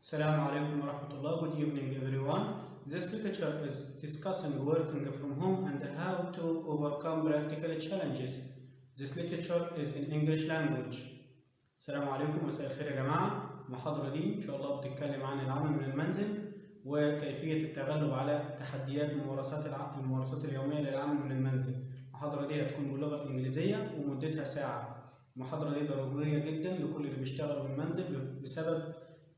Assalamu alaikum wa rahmatullah. Good evening, everyone. This lecture is discussing working from home and how to overcome practical challenges. This lecture is in English language. السلام عليكم، مساء الخير يا جماعة. المحاضرة دي إن شاء الله بتتكلم عن العمل من المنزل وكيفية التغلب على تحديات الممارسات اليومية للعمل من المنزل. المحاضرة دي هتكون باللغة الإنجليزية ومدتها ساعة. المحاضرة دي ضرورية جدا لكل اللي بيشتغلوا من المنزل بسبب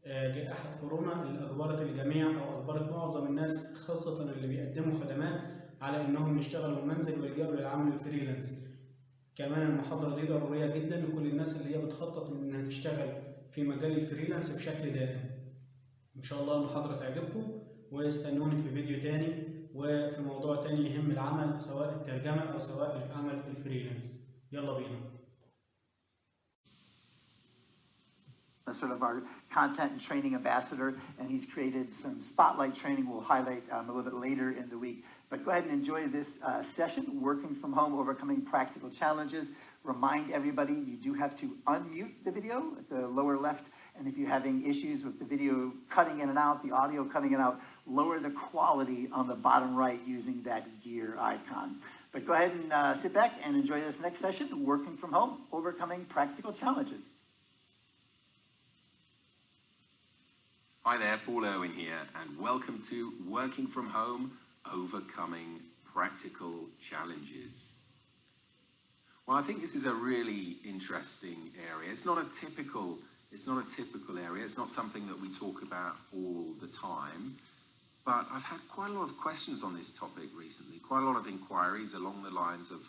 جائحة كورونا اللي أجبرت الجميع أو أجبرت معظم الناس خاصة اللي بيقدموا خدمات على إنهم يشتغلوا من المنزل ويلجأوا للعمل الفريلانس. كمان المحاضرة دي ضرورية جدا لكل الناس اللي هي بتخطط إنها تشتغل في مجال الفريلانس بشكل دائم. إن شاء الله المحاضرة تعجبكم واستنوني في فيديو تاني وفي موضوع تاني يهم العمل سواء الترجمة أو سواء العمل الفريلانس. يلا بينا. Sort of our content and training ambassador, and he's created some spotlight training we'll highlight a little bit later in the week. But go ahead and enjoy this session, Working from Home, Overcoming Practical Challenges. Remind everybody you do have to unmute the video at the lower left, and if you're having issues with the video cutting in and out, the audio cutting in and out, lower the quality on the bottom right using that gear icon. But go ahead and sit back and enjoy this next session, Working from Home, Overcoming Practical Challenges. Hi there, Paul Irwin here, and welcome to Working from Home, Overcoming Practical Challenges. Well, I think this is a really interesting area. It's not a typical area. It's not something that we talk about all the time, but I've had quite a lot of questions on this topic recently, quite a lot of inquiries along the lines of,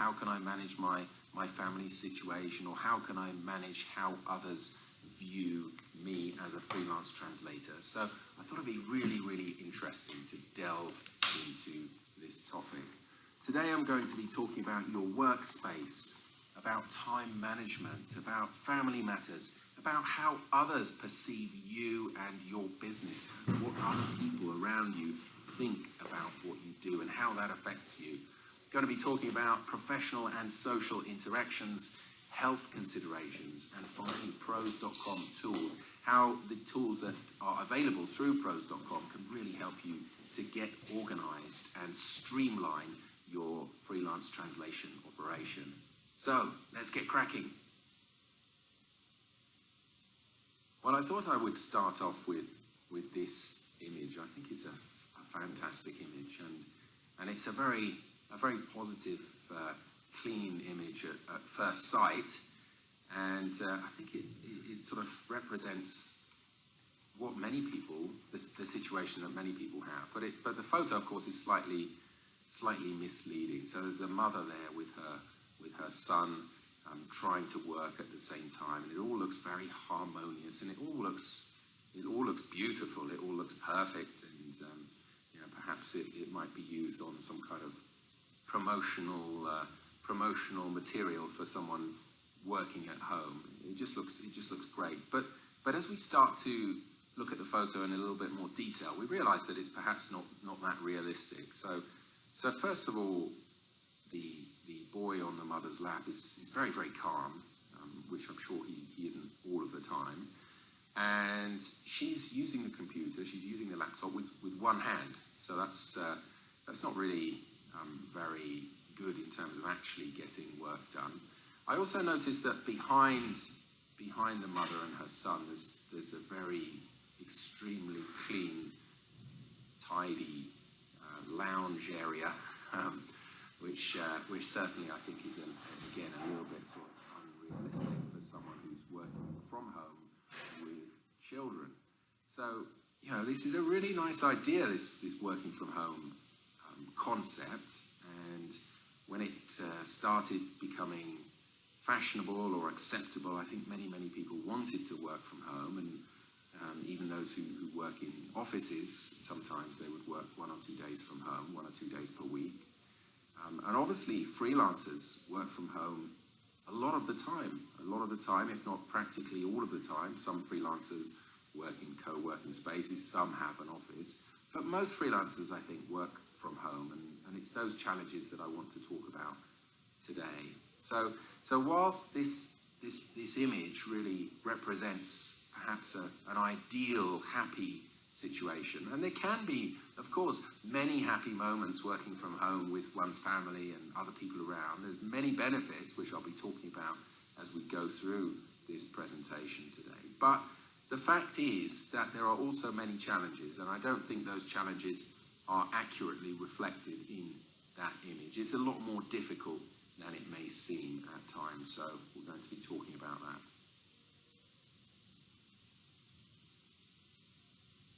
how can I manage my family situation, or how can I manage how others view me as a freelance translator. So I thought it'd be really, really interesting to delve into this topic. Today I'm going to be talking about your workspace, about time management, about family matters, about how others perceive you and your business, what other people around you think about what you do and how that affects you. I'm going to be talking about professional and social interactions, health considerations, and finally pros.com tools, how the tools that are available through pros.com can really help you to get organized and streamline your freelance translation operation. So let's get cracking. Well, I thought I would start off with this image. I think it's a fantastic image, and it's a very positive clean image at first sight, and I think it sort of represents what many people, the situation that many people have. But the photo, of course, is slightly misleading. So there's a mother there with her son trying to work at the same time, and it all looks very harmonious, and it all looks beautiful. It all looks perfect, and perhaps it might be used on some kind of promotional material for someone working at home. It just looks great. But as we start to look at the photo in a little bit more detail, we realize that it's perhaps not that realistic. So first of all, the boy on the mother's lap is very, very calm, which I'm sure he isn't all of the time. And she's using the computer, she's using the laptop with one hand. So that's not really very good in terms of actually getting work done. I also noticed that behind the mother and her son, there's a very extremely clean, tidy lounge area, which certainly I think is again a little bit sort of unrealistic for someone who's working from home with children. So this is a really nice idea, this working from home concept. And when it started becoming fashionable or acceptable, I think many people wanted to work from home, and even those who work in offices, sometimes they would work 1 or 2 days from home, 1 or 2 days per week. And obviously freelancers work from home a lot of the time, if not practically all of the time. Some freelancers work in co-working spaces, some have an office, but most freelancers, I think, work from home, and it's those challenges that I want to talk about today. So whilst this image really represents perhaps an ideal, happy situation. And there can be, of course, many happy moments working from home with one's family and other people around. There's many benefits, which I'll be talking about as we go through this presentation today. But the fact is that there are also many challenges, and I don't think those challenges are accurately reflected in that image. It's a lot more difficult than it may seem at times, so we're going to be talking about that.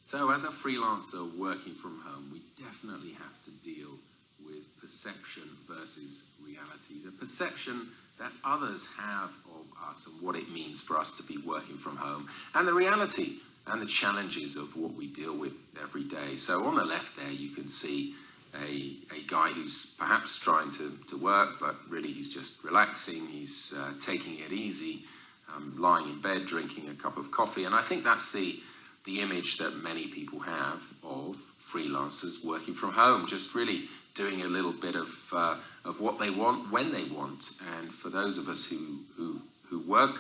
So as a freelancer working from home, we definitely have to deal with perception versus reality. The perception that others have of us and what it means for us to be working from home, and the reality and the challenges of what we deal with every day. So on the left there, you can see a guy who's perhaps trying to work, but really he's just relaxing, he's taking it easy, lying in bed, drinking a cup of coffee. And I think that's the image that many people have of freelancers working from home, just really doing a little bit of what they want when they want. And for those of us who work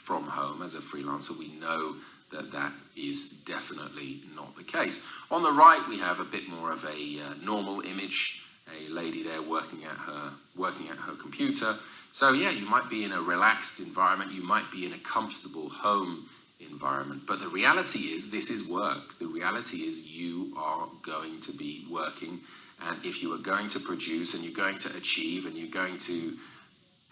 from home as a freelancer, we know that that is definitely not the case. On the right, we have a bit more of a normal image, a lady there working at her computer. So yeah, you might be in a relaxed environment, you might be in a comfortable home environment, but the reality is this is work. The reality is you are going to be working, and if you are going to produce and you're going to achieve and you're going to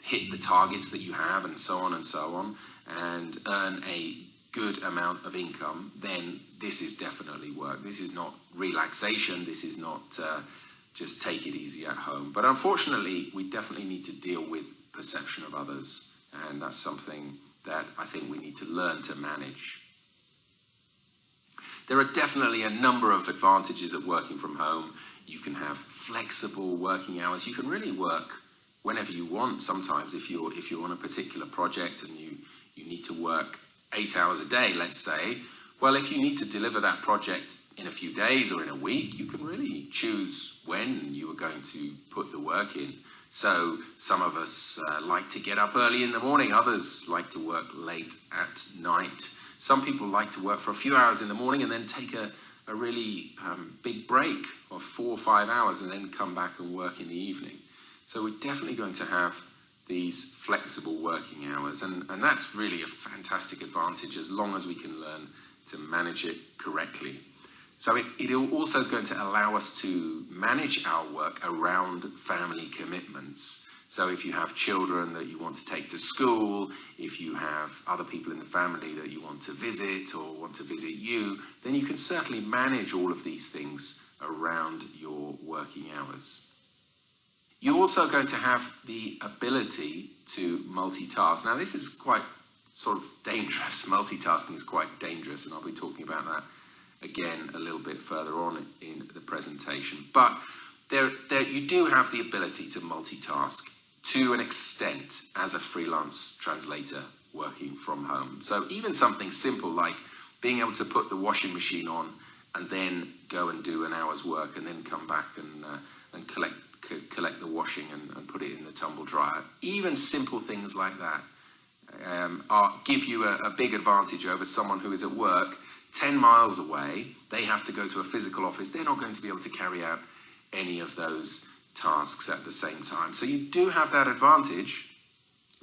hit the targets that you have and so on, and earn a good amount of income, then this is definitely work. This is not relaxation. This is not just take it easy at home. But unfortunately, we definitely need to deal with perception of others, and that's something that I think we need to learn to manage. There are definitely a number of advantages of working from home. You can have flexible working hours. You can really work whenever you want. Sometimes if you're on a particular project and you need to work 8 hours a day, let's say, well, if you need to deliver that project in a few days or in a week, you can really choose when you are going to put the work in. So some of us like to get up early in the morning, others like to work late at night. Some people like to work for a few hours in the morning and then take a really big break of 4 or 5 hours and then come back and work in the evening. So we're definitely going to have these flexible working hours, and that's really a fantastic advantage as long as we can learn to manage it correctly. So it also is going to allow us to manage our work around family commitments. So if you have children that you want to take to school, if you have other people in the family that you want to visit or want to visit you, then you can certainly manage all of these things around your working hours. You're also going to have the ability to multitask. Now, this is quite sort of dangerous. Multitasking is quite dangerous, and I'll be talking about that again a little bit further on in the presentation. But you do have the ability to multitask to an extent as a freelance translator working from home. So even something simple like being able to put the washing machine on and then go and do an hour's work and then come back and collect the washing and put it in the tumble dryer. Even simple things like that give you a big advantage over someone who is at work 10 miles away. They have to go to a physical office. They're not going to be able to carry out any of those tasks at the same time. So you do have that advantage,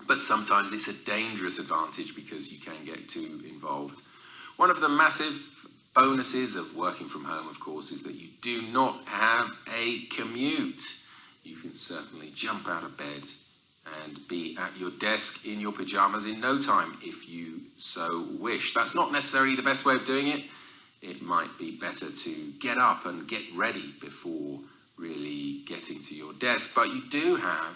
but sometimes it's a dangerous advantage because you can get too involved. One of the massive bonuses of working from home, of course, is that you do not have a commute. You can certainly jump out of bed and be at your desk in your pajamas in no time if you so wish. That's not necessarily the best way of doing it. It might be better to get up and get ready before really getting to your desk, but you do have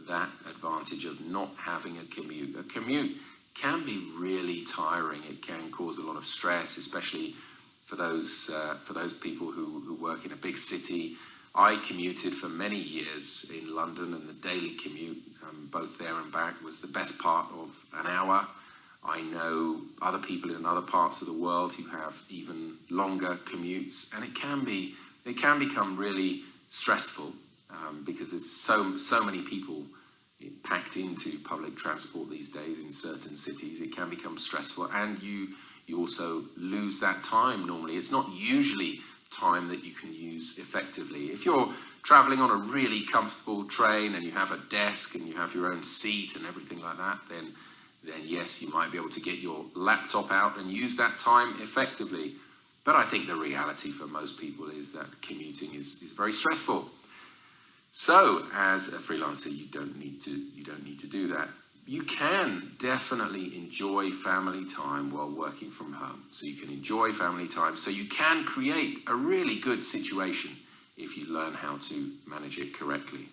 that advantage of not having a commute. A commute can be really tiring. It can cause a lot of stress, especially for those people who work in a big city. I commuted for many years in London, and the daily commute, both there and back, was the best part of an hour. I know other people in other parts of the world who have even longer commutes, and it can become really stressful because there's so many people packed into public transport these days in certain cities. It can become stressful, and you you also lose that time normally. It's not usually time that you can use effectively. If you're traveling on a really comfortable train and you have a desk and you have your own seat and everything like that, then yes, you might be able to get your laptop out and use that time effectively. But I think the reality for most people is that commuting is very stressful. So as a freelancer, you don't need to do that. You can definitely enjoy family time while working from home. So you can enjoy family time. So you can create a really good situation if you learn how to manage it correctly.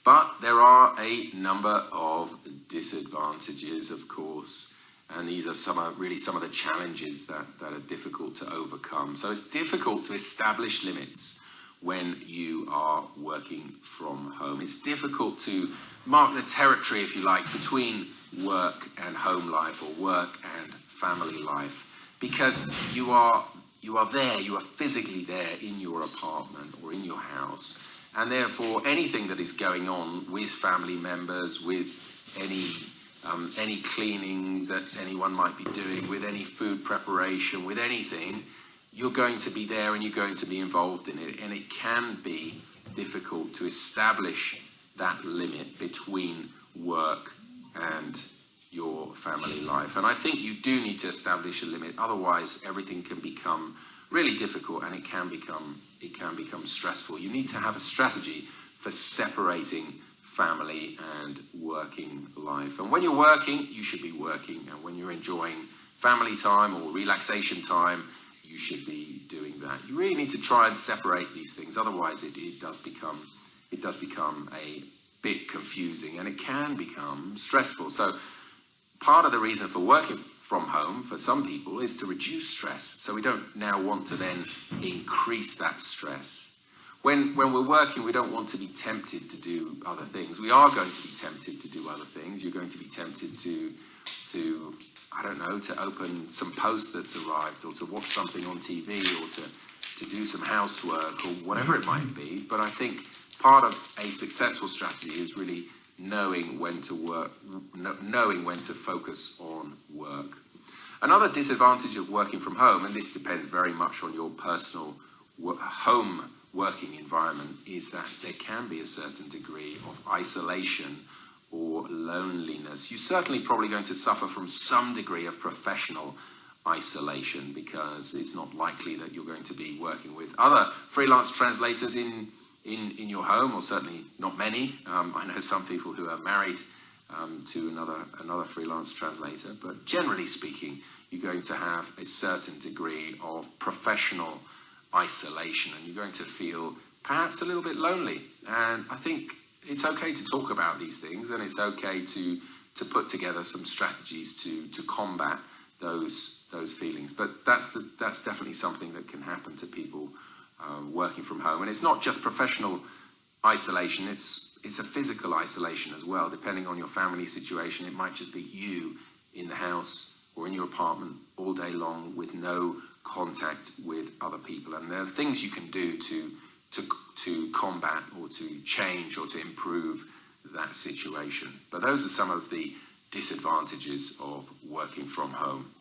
But there are a number of disadvantages, of course, and these are some of the challenges that are difficult to overcome. So it's difficult to establish limits when you are working from home. It's difficult to mark the territory, if you like, between work and home life or work and family life, because you are physically there in your apartment or in your house, and therefore anything that is going on with family members, with any cleaning that anyone might be doing, with any food preparation, with anything, you're going to be there and you're going to be involved in it. And it can be difficult to establish that limit between work and your family life. And I think you do need to establish a limit, otherwise everything can become really difficult and it can become stressful. You need to have a strategy for separating family and working life. And when you're working, you should be working, and when you're enjoying family time or relaxation time, you should be doing that. You really need to try and separate these things, otherwise it does become a bit confusing and it can become stressful. So part of the reason for working from home for some people is to reduce stress. So we don't now want to then increase that stress. When we're working, we don't want to be tempted to do other things. We are going to be tempted to do other things. You're going to be tempted to I don't know, to open some post that's arrived, or to watch something on TV, or to do some housework, or whatever it might be. But I think part of a successful strategy is really knowing when to work, knowing when to focus on work. Another disadvantage of working from home, and this depends very much on your personal home working environment, is that there can be a certain degree of isolation or loneliness. You're certainly probably going to suffer from some degree of professional isolation, because it's not likely that you're going to be working with other freelance translators in your home, or certainly not many. I know some people who are married to another freelance translator, but generally speaking, you're going to have a certain degree of professional isolation, and you're going to feel perhaps a little bit lonely. And I think it's okay to talk about these things, and it's okay to put together some strategies to combat those feelings. But that's definitely something that can happen to people working from home. And it's not just professional isolation, it's a physical isolation as well. Depending on your family situation, it might just be you in the house or in your apartment all day long with no contact with other people. And there are things you can do to combat or to change or to improve that situation. But those are some of the disadvantages of working from home.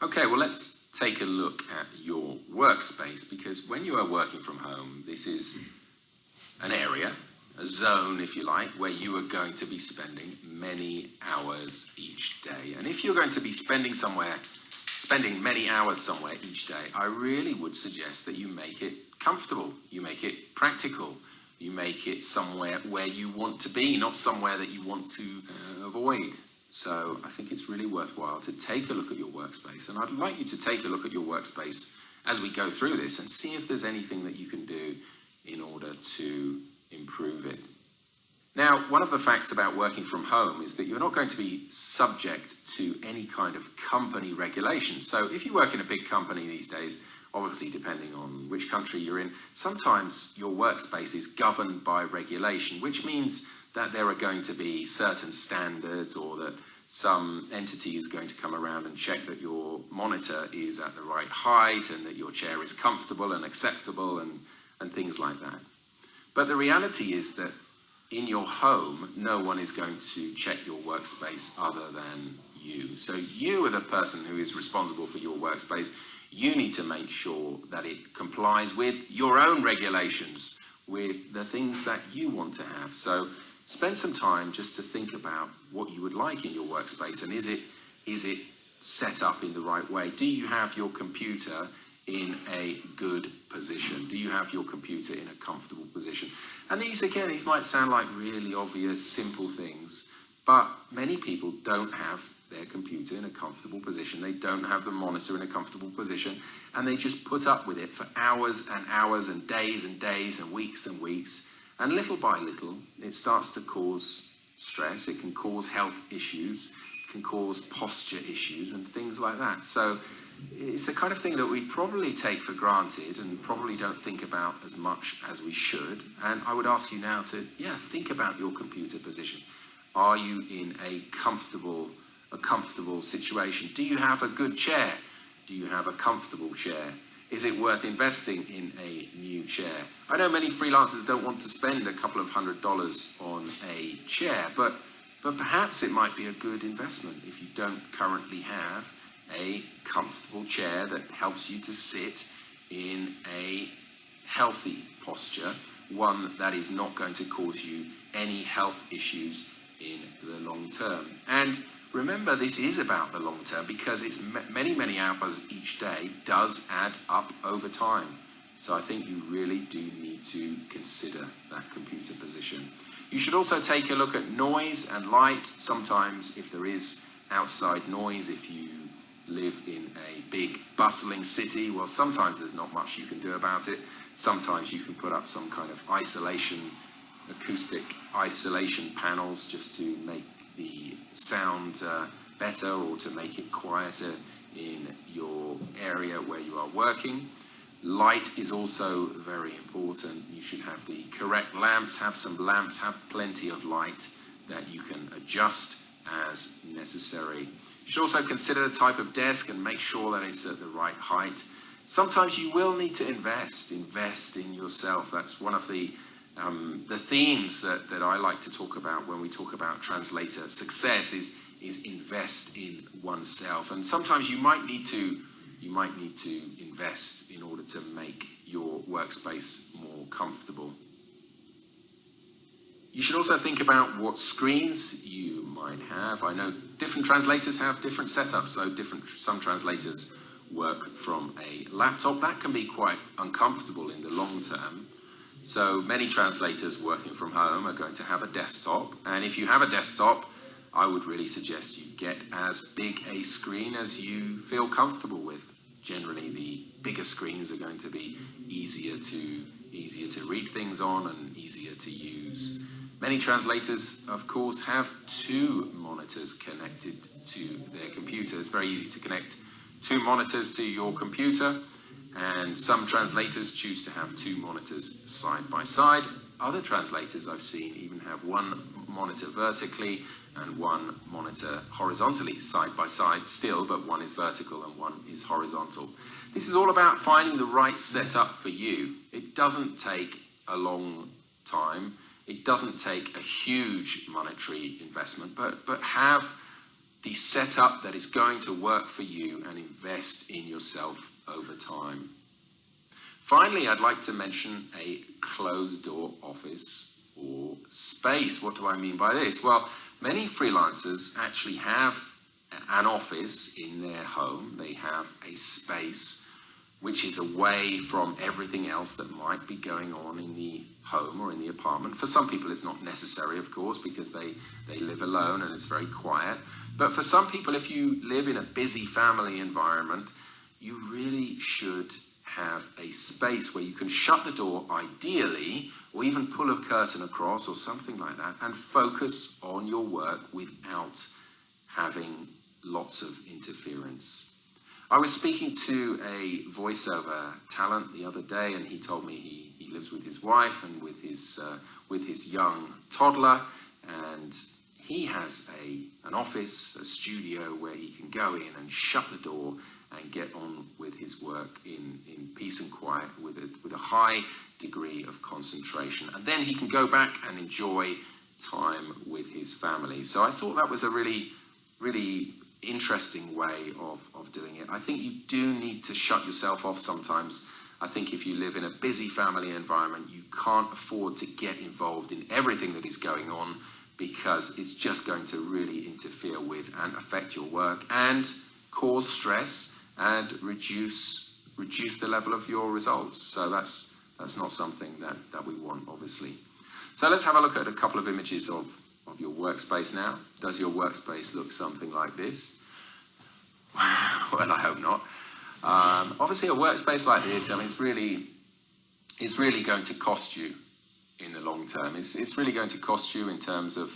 Okay, well, let's take a look at your workspace, because when you are working from home, this is an area, a zone, if you like, where you are going to be spending many hours each day. And if you're going to be spending many hours somewhere each day, I really would suggest that you make it comfortable, you make it practical, you make it somewhere where you want to be, not somewhere that you want to avoid. So I think it's really worthwhile to take a look at your workspace, and I'd like you to take a look at your workspace as we go through this and see if there's anything that you can do in order to improve it. Now, one of the facts about working from home is that you're not going to be subject to any kind of company regulation. So if you work in a big company these days, obviously depending on which country you're in, sometimes your workspace is governed by regulation, which means that there are going to be certain standards, or that some entity is going to come around and check that your monitor is at the right height and that your chair is comfortable and acceptable and things like that. But the reality is that in your home, no one is going to check your workspace other than you. So you are the person who is responsible for your workspace. You need to make sure that it complies with your own regulations, with the things that you want to have. So spend some time just to think about what you would like in your workspace, and is it set up in the right way? Do you have your computer in a good position? Do you have your computer in a comfortable position? And these might sound like really obvious, simple things, but many people don't have their computer in a comfortable position. They don't have the monitor in a comfortable position, and they just put up with it for hours and hours and days and weeks and weeks. And little by little, it starts to cause stress. It can cause health issues, it can cause posture issues and things like that. So it's the kind of thing that we probably take for granted and probably don't think about as much as we should. And I would ask you now to, think about your computer position. Are you in a comfortable situation? Do you have a good chair? Do you have a comfortable chair? Is it worth investing in a new chair? I know many freelancers don't want to spend a couple of $100s on a chair, but perhaps it might be a good investment if you don't currently have a comfortable chair that helps you to sit in a healthy posture, one that is not going to cause you any health issues in the long term. And remember, this is about the long term, because it's many hours each day does add up over time. So I think you really do need to consider that computer position. You should also take a look at noise and light. Sometimes if there is outside noise, if you live in a big bustling city, well, sometimes there's not much you can do about it. Sometimes you can put up some kind of acoustic isolation panels just to make the sound better, or to make it quieter in your area where you are working. Light is also very important. You should have the correct lamps, have plenty of light that you can adjust as necessary. You should also consider the type of desk and make sure that it's at the right height. Sometimes you will need to invest in yourself. That's one of the themes that I like to talk about when we talk about translator success is invest in oneself. And sometimes you might need to invest in order to make your workspace more comfortable. You should also think about what screens you might have. I know different translators have different setups, so some translators work from a laptop. That can be quite uncomfortable in the long term. So many translators working from home are going to have a desktop, and if you have a desktop, I would really suggest you get as big a screen as you feel comfortable with. Generally, the bigger screens are going to be easier to read things on and easier to use. Many translators, of course, have two monitors connected to their computer. It's very easy to connect two monitors to your computer, and some translators choose to have two monitors side by side. Other translators I've seen even have one monitor vertically and one monitor horizontally, side by side still, but one is vertical and one is horizontal. This is all about finding the right setup for you. It doesn't take a long time. It doesn't take a huge monetary investment, but have the setup that is going to work for you and invest in yourself over time. Finally, I'd like to mention a closed-door office or space. What do I mean by this? Well, many freelancers actually have an office in their home. They have a space which is away from everything else that might be going on in the home or in the apartment. For some people it's not necessary, of course, because they live alone and it's very quiet. But for some people, if you live in a busy family environment, you really should have a space where you can shut the door, ideally, or even pull a curtain across or something like that, and focus on your work without having lots of interference. I was speaking to a voiceover talent the other day, and he told me he lives with his wife and with his young toddler, and he has an office, a studio where he can go in and shut the door and get on with his work in peace and quiet with a high degree of concentration. And then he can go back and enjoy time with his family. So I thought that was a really, really interesting way of doing it. I think you do need to shut yourself off sometimes. I think if you live in a busy family environment, you can't afford to get involved in everything that is going on, because it's just going to really interfere with and affect your work and cause stress and reduce the level of your results. So that's not something that we want, obviously. So let's have a look at a couple of images of your workspace now. Does your workspace look something like this? Well, I hope not. Obviously, a workspace like this, I mean, it's really going to cost you in the long term. It's really going to cost you in terms of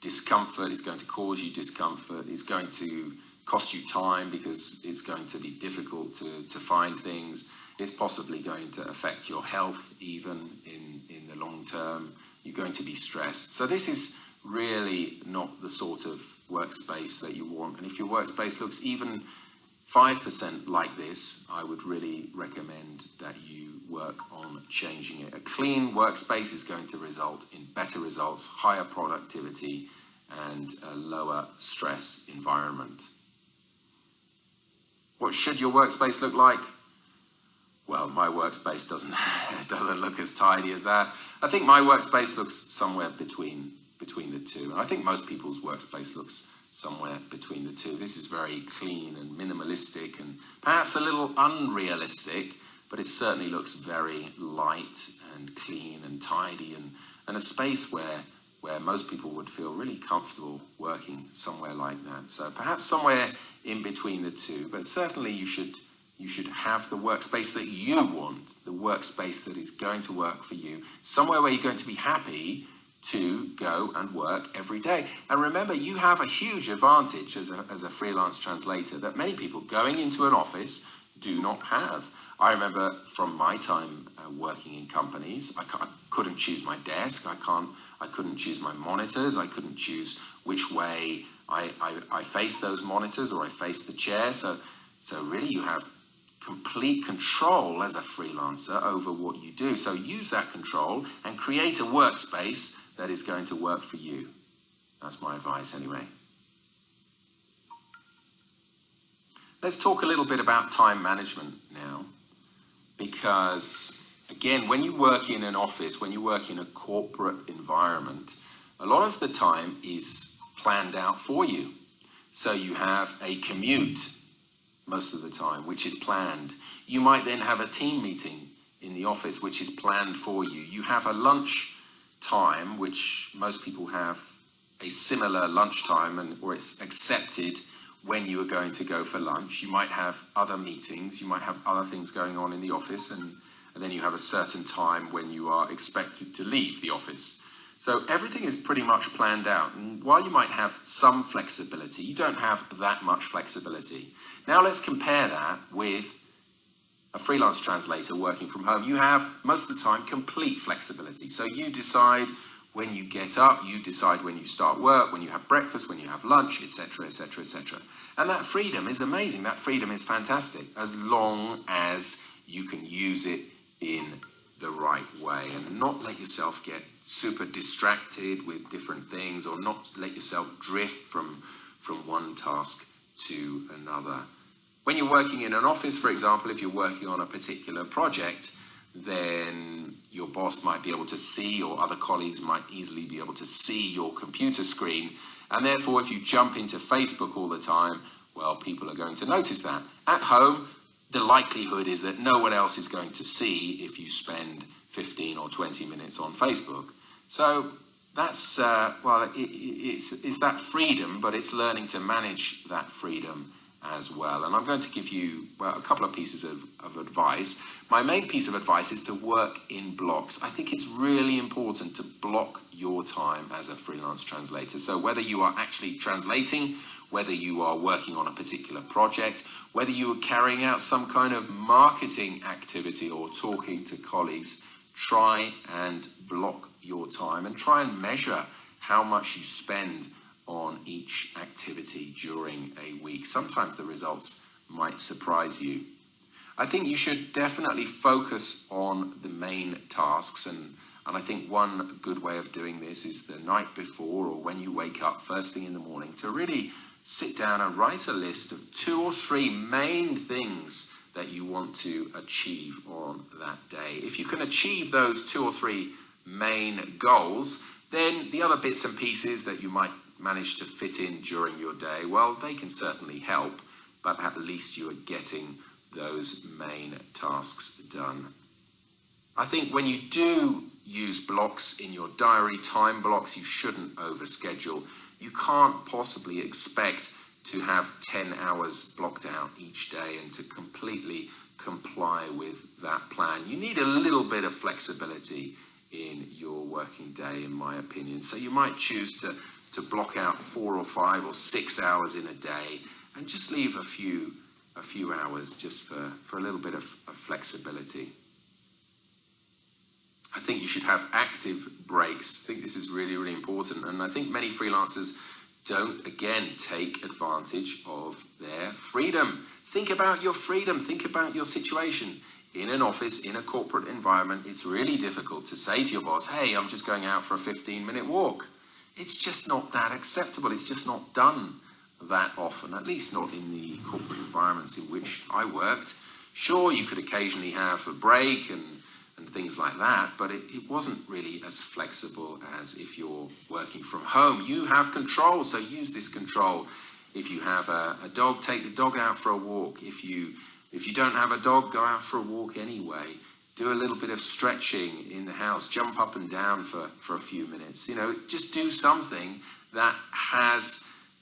discomfort. It's going to cause you discomfort. It's going to cost you time, because it's going to be difficult to find things. It's possibly going to affect your health even in the long term. You're going to be stressed. So this is really not the sort of workspace that you want. And if your workspace looks even 5% like this, I would really recommend that you work on changing it. A clean workspace is going to result in better results, higher productivity, and a lower stress environment. What should your workspace look like? Well, my workspace doesn't look as tidy as that. I think my workspace looks somewhere between the two. And I think most people's workspace looks somewhere between the two. This is very clean and minimalistic and perhaps a little unrealistic, but it certainly looks very light and clean and tidy, and a space where most people would feel really comfortable working somewhere like that. So perhaps somewhere in between the two, but certainly you should have the workspace that you want, the workspace that is going to work for you, somewhere where you're going to be happy to go and work every day. And remember, you have a huge advantage as a freelance translator that many people going into an office do not have. I remember from my time working in companies, I couldn't choose my desk, I couldn't choose my monitors, I couldn't choose which way I faced those monitors or I faced the chair. So really you have complete control as a freelancer over what you do. So use that control and create a workspace that is going to work for you. That's my advice anyway. Let's talk a little bit about time management now, because again, when you work in an office, when you work in a corporate environment, a lot of the time is planned out for you. So you have a commute most of the time, which is planned. You might then have a team meeting in the office, which is planned for you. You have a lunch time, which most people have a similar lunch time, or it's accepted when you are going to go for lunch. You might have other meetings, you might have other things going on in the office, and then you have a certain time when you are expected to leave the office. So everything is pretty much planned out, and while you might have some flexibility, you don't have that much flexibility. Now let's compare that with a freelance translator working from home. You have, most of the time, complete flexibility. So you decide when you get up, you decide when you start work, when you have breakfast, when you have lunch, etc., etc., etc. And that freedom is amazing. That freedom is fantastic, as long as you can use it in the right way and not let yourself get super distracted with different things, or not let yourself drift from one task to another. When you're working in an office, for example, if you're working on a particular project, then your boss might be able to see, or other colleagues might easily be able to see your computer screen. And therefore, if you jump into Facebook all the time, well, people are going to notice that. At home, the likelihood is that no one else is going to see if you spend 15 or 20 minutes on Facebook. So that's, it's that freedom, but it's learning to manage that freedom as well. And I'm going to give you a couple of pieces of advice. My main piece of advice is to work in blocks. I think it's really important to block your time as a freelance translator. So whether you are actually translating, whether you are working on a particular project, whether you are carrying out some kind of marketing activity or talking to colleagues, try and block your time and try and measure how much you spend on each activity during a week. Sometimes the results might surprise you. I think you should definitely focus on the main tasks, and I think one good way of doing this is the night before or when you wake up first thing in the morning to really sit down and write a list of 2 or 3 main things that you want to achieve on that day. If you can achieve those 2 or 3 main goals, then the other bits and pieces that you might manage to fit in during your day, well, they can certainly help, but at least you are getting those main tasks done. I think when you do use blocks in your diary, time blocks, you shouldn't overschedule. You can't possibly expect to have 10 hours blocked out each day and to completely comply with that plan. You need a little bit of flexibility in your working day, in my opinion. So you might choose to block out 4 or 5 or 6 hours in a day and just leave a few hours just for a little bit of flexibility. I think you should have active breaks. I think this is really, really important. And I think many freelancers don't, again, take advantage of their freedom. Think about your freedom. Think about your situation. In an office, in a corporate environment, it's really difficult to say to your boss, hey, I'm just going out for a 15-minute walk. It's just not that acceptable. It's just not done that often, at least not in the corporate environments in which I worked. Sure, you could occasionally have a break and things like that, but it wasn't really as flexible as if you're working from home. You have control, so use this control. If you have a dog, take the dog out for a walk. If you don't have a dog, go out for a walk anyway. Do a little bit of stretching in the house. Jump up and down for a few minutes. You know, just do something that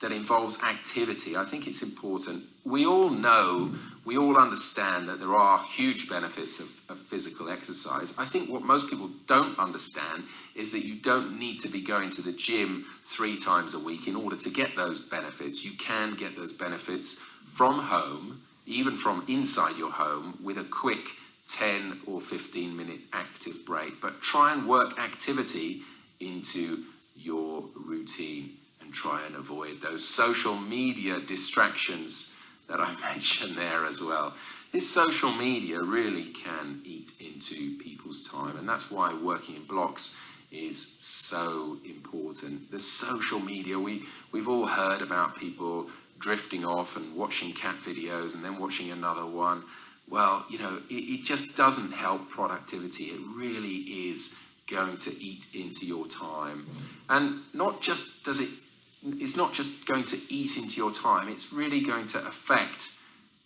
involves activity. I think it's important. We all know, we all understand that there are huge benefits of physical exercise. I think what most people don't understand is that you don't need to be going to the gym 3 times a week in order to get those benefits. You can get those benefits from home, even from inside your home, with a quick 10 or 15-minute active break. But try and work activity into your routine and try and avoid those social media distractions that I mentioned there as well. This social media really can eat into people's time, and that's why working in blocks is so important. The social media, we've all heard about people drifting off and watching cat videos and then watching another one. Well, you know, it just doesn't help productivity. It really is going to eat into your time. And it's not just going to eat into your time, it's really going to affect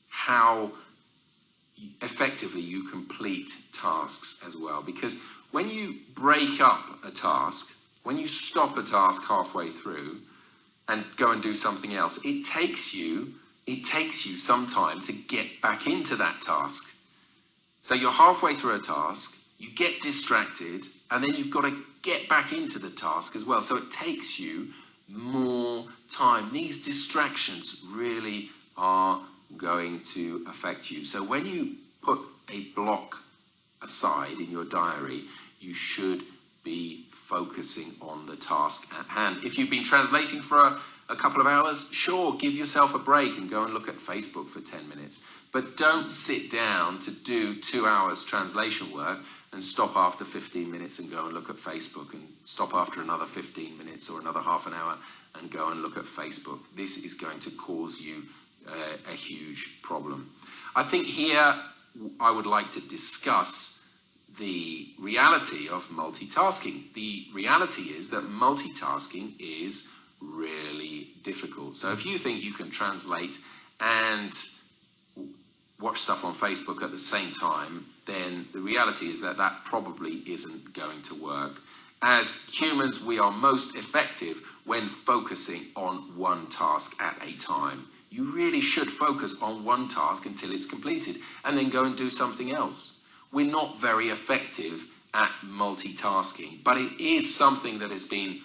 how effectively you complete tasks as well. Because when you break up a task, when you stop a task halfway through and go and do something else, it takes you some time to get back into that task. So you're halfway through a task, you get distracted, and then you've got to get back into the task as well. So it takes you more time. These distractions really are going to affect you. So when you put a block aside in your diary, you should be focusing on the task at hand. If you've been translating for a couple of hours, sure, give yourself a break and go and look at Facebook for 10 minutes. But don't sit down to do 2 hours translation work and stop after 15 minutes and go and look at Facebook, and stop after another 15 minutes or another half an hour and go and look at Facebook. This is going to cause you a huge problem. I think here I would like to discuss the reality of multitasking. The reality is that multitasking is really difficult. So if you think you can translate and watch stuff on Facebook at the same time, then the reality is that that probably isn't going to work. As humans, we are most effective when focusing on one task at a time. You really should focus on one task until it's completed and then go and do something else. We're not very effective at multitasking, but it is something that has been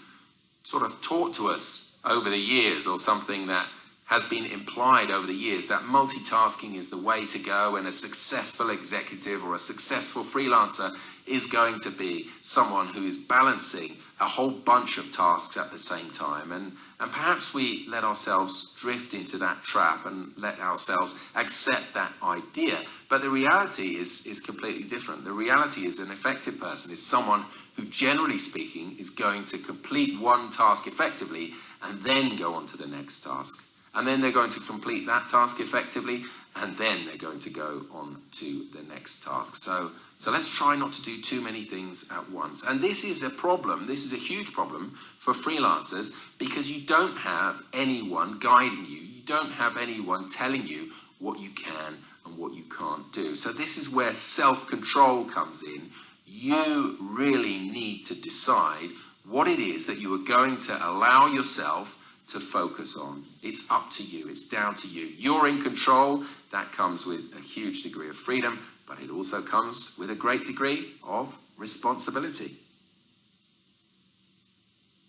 sort of taught to us over the years, or something that has been implied over the years that multitasking is the way to go, and a successful executive or a successful freelancer is going to be someone who is balancing a whole bunch of tasks at the same time. And perhaps we let ourselves drift into that trap and let ourselves accept that idea. But the reality is completely different. The reality is an effective person is someone who, generally speaking, is going to complete one task effectively and then go on to the next task. And then they're going to complete that task effectively, and then they're going to go on to the next task. So let's try not to do too many things at once. And this is a problem, this is a huge problem for freelancers, because you don't have anyone guiding you. You don't have anyone telling you what you can and what you can't do. So this is where self-control comes in. You really need to decide what it is that you are going to allow yourself to focus on. It's up to you. It's down to you. You're in control. That comes with a huge degree of freedom, but it also comes with a great degree of responsibility.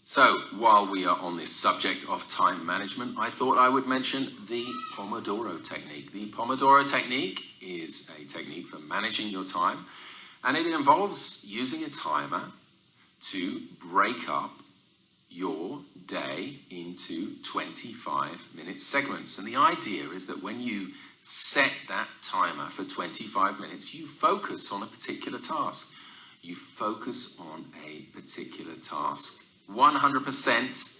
So, while we are on this subject of time management, I thought I would mention the Pomodoro technique. The Pomodoro technique is a technique for managing your time, and it involves using a timer to break up your day into 25-minute segments. And the idea is that when you set that timer for 25 minutes, you focus on a particular task. You focus on a particular task 100%,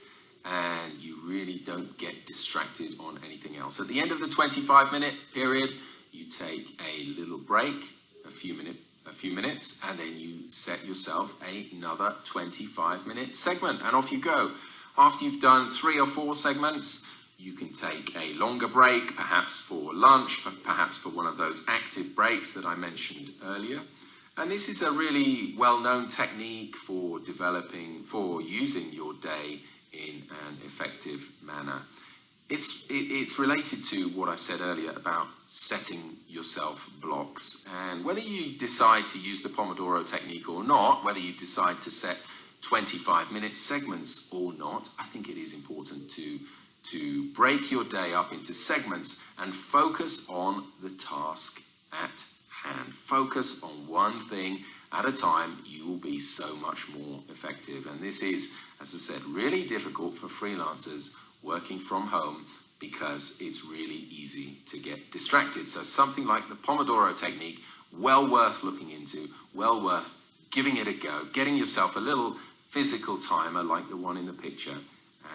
and you really don't get distracted on anything else. At the end of the 25-minute period, you take a little break, a few minutes, and then you set yourself another 25-minute segment, and off you go. After you've done 3 or 4 segments, you can take a longer break, perhaps for lunch, perhaps for one of those active breaks that I mentioned earlier. And this is a really well-known technique for using your day in an effective manner. It's related to what I said earlier about setting yourself blocks. And whether you decide to use the Pomodoro technique or not, whether you decide to set 25-minute segments or not, I think it is important to break your day up into segments and focus on the task at hand. Focus on one thing at a time. You will be so much more effective. And this is, as I said, really difficult for freelancers working from home, because it's really easy to get distracted. So something like the Pomodoro technique, well worth looking into, well worth giving it a go, getting yourself a little physical timer like the one in the picture,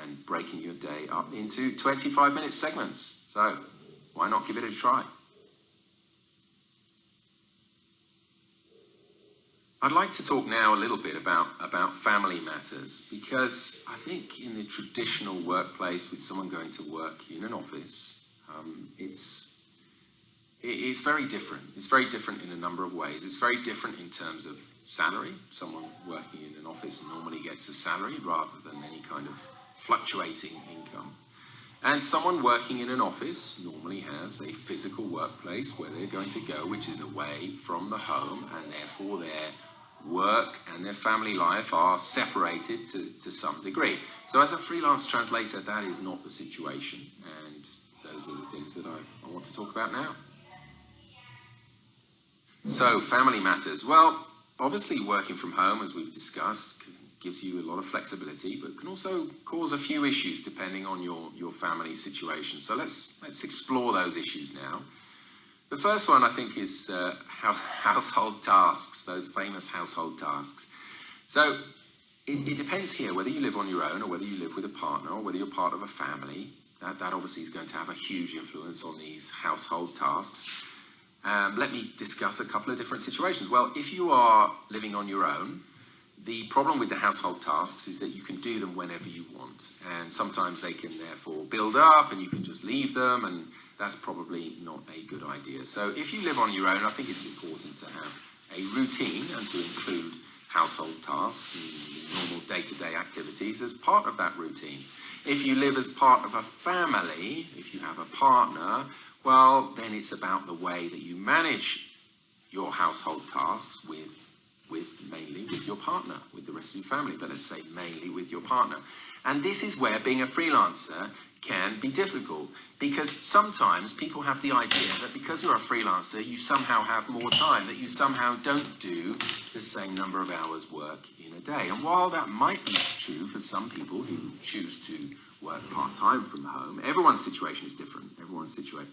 and breaking your day up into 25-minute segments. So why not give it a try? I'd like to talk now a little bit about family matters, because I think in the traditional workplace, with someone going to work in an office, it's very different. It's very different in a number of ways. It's very different in terms of salary. Someone working in an office normally gets a salary rather than any kind of fluctuating income. And someone working in an office normally has a physical workplace where they're going to go, which is away from the home, and therefore their work and their family life are separated to some degree. So as a freelance translator, that is not the situation, and those are the things that I want to talk about now. So family matters. Well, obviously working from home, as we've discussed, gives you a lot of flexibility, but can also cause a few issues depending on your family situation. So let's explore those issues now. The first one, I think, is household tasks, those famous household tasks. So it depends here whether you live on your own or whether you live with a partner or whether you're part of a family. That obviously is going to have a huge influence on these household tasks. Let me discuss a couple of different situations. Well, if you are living on your own, the problem with the household tasks is that you can do them whenever you want. And sometimes they can therefore build up and you can just leave them, and that's probably not a good idea. So if you live on your own, I think it's important to have a routine and to include household tasks and normal day-to-day activities as part of that routine. If you live as part of a family, if you have a partner, well, then it's about the way that you manage your household tasks mainly with your partner, with the rest of your family, but let's say mainly with your partner. And this is where being a freelancer can be difficult, because sometimes people have the idea that because you're a freelancer, you somehow have more time, that you somehow don't do the same number of hours work in a day. And while that might be true for some people who choose to work part-time from home, everyone's situation is different. Everyone's situation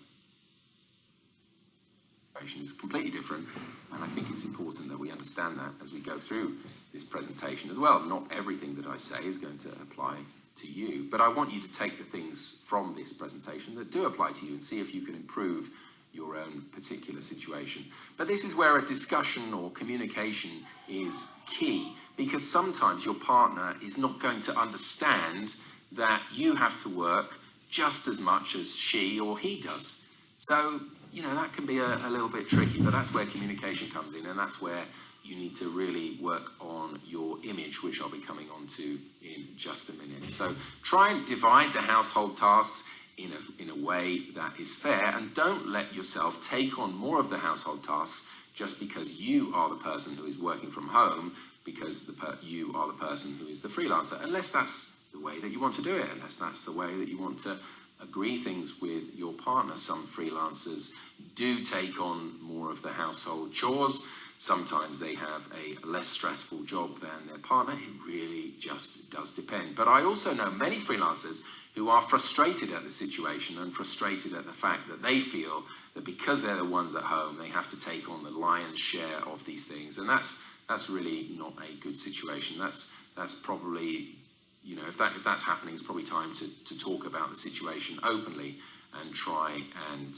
is completely different, and I think it's important that we understand that as we go through this presentation as well. Not everything that I say is going to apply to you, but I want you to take the things from this presentation that do apply to you and see if you can improve your own particular situation. But this is where a discussion or communication is key, because sometimes your partner is not going to understand that you have to work just as much as she or he does. So, you know, that can be a little bit tricky, but that's where communication comes in, and that's where you need to really work on your image, which I'll be coming on to in just a minute. So try and divide the household tasks in a way that is fair, and don't let yourself take on more of the household tasks just because you are the person who is working from home, because you are the person who is the freelancer, unless that's the way that you want to do it, unless that's the way that you want to agree things with your partner. Some freelancers do take on more of the household chores. Sometimes they have a less stressful job than their partner. It really just does depend. But I also know many freelancers who are frustrated at the situation and frustrated at the fact that they feel that because they're the ones at home, they have to take on the lion's share of these things. And that's really not a good situation. That's probably, you know, if that's happening, it's probably time to talk about the situation openly and try and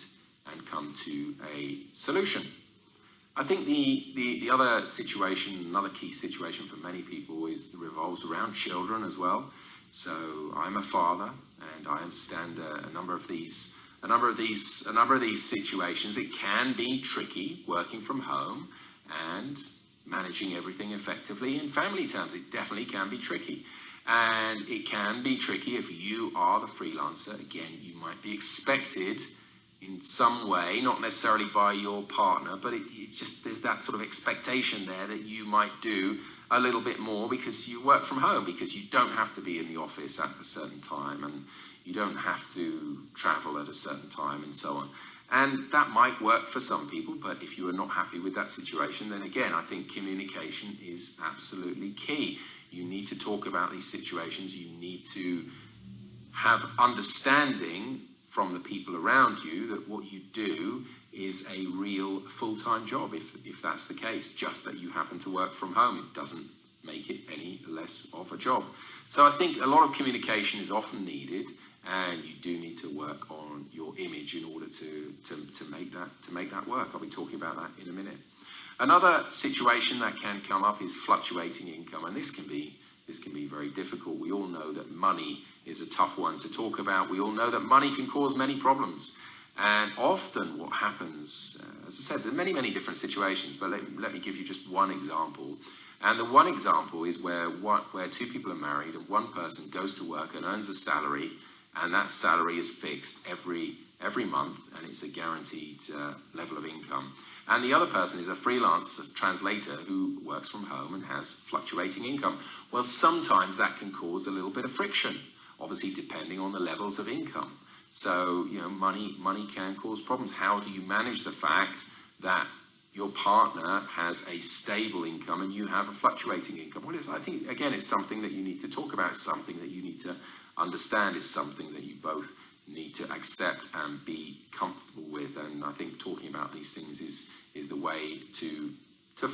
come to a solution. I think the other situation, another key situation for many people revolves around children as well. So I'm a father, and I understand a number of these situations. It can be tricky working from home and managing everything effectively in family terms. It definitely can be tricky. And it can be tricky if you are the freelancer. Again, you might be expected in some way, not necessarily by your partner, but there's that sort of expectation there that you might do a little bit more because you work from home, because you don't have to be in the office at a certain time, and you don't have to travel at a certain time, and so on. And that might work for some people, but if you are not happy with that situation, then again, I think communication is absolutely key. You need to talk about these situations. You need to have understanding from the people around you that what you do is a real full-time job, if that's the case. Just that you happen to work from home, it doesn't make it any less of a job. So I think a lot of communication is often needed, and you do need to work on your image in order to make that work. I'll be talking about that in a minute. Another situation that can come up is fluctuating income, and this can be very difficult. We all know that money is a tough one to talk about. We all know that money can cause many problems. And often what happens, as I said, there are many, many different situations, but let me give you just one example. And the one example is where two people are married, and one person goes to work and earns a salary, and that salary is fixed every month, and it's a guaranteed level of income. And the other person is a freelance translator who works from home and has fluctuating income. Well, sometimes that can cause a little bit of friction, obviously depending on the levels of income. So, you know, money can cause problems. How do you manage the fact that your partner has a stable income and you have a fluctuating income? Well, I think, again, it's something that you need to talk about. It's something that you need to understand. It's something that you both need to accept and be comfortable with. And I think talking about these things is the way to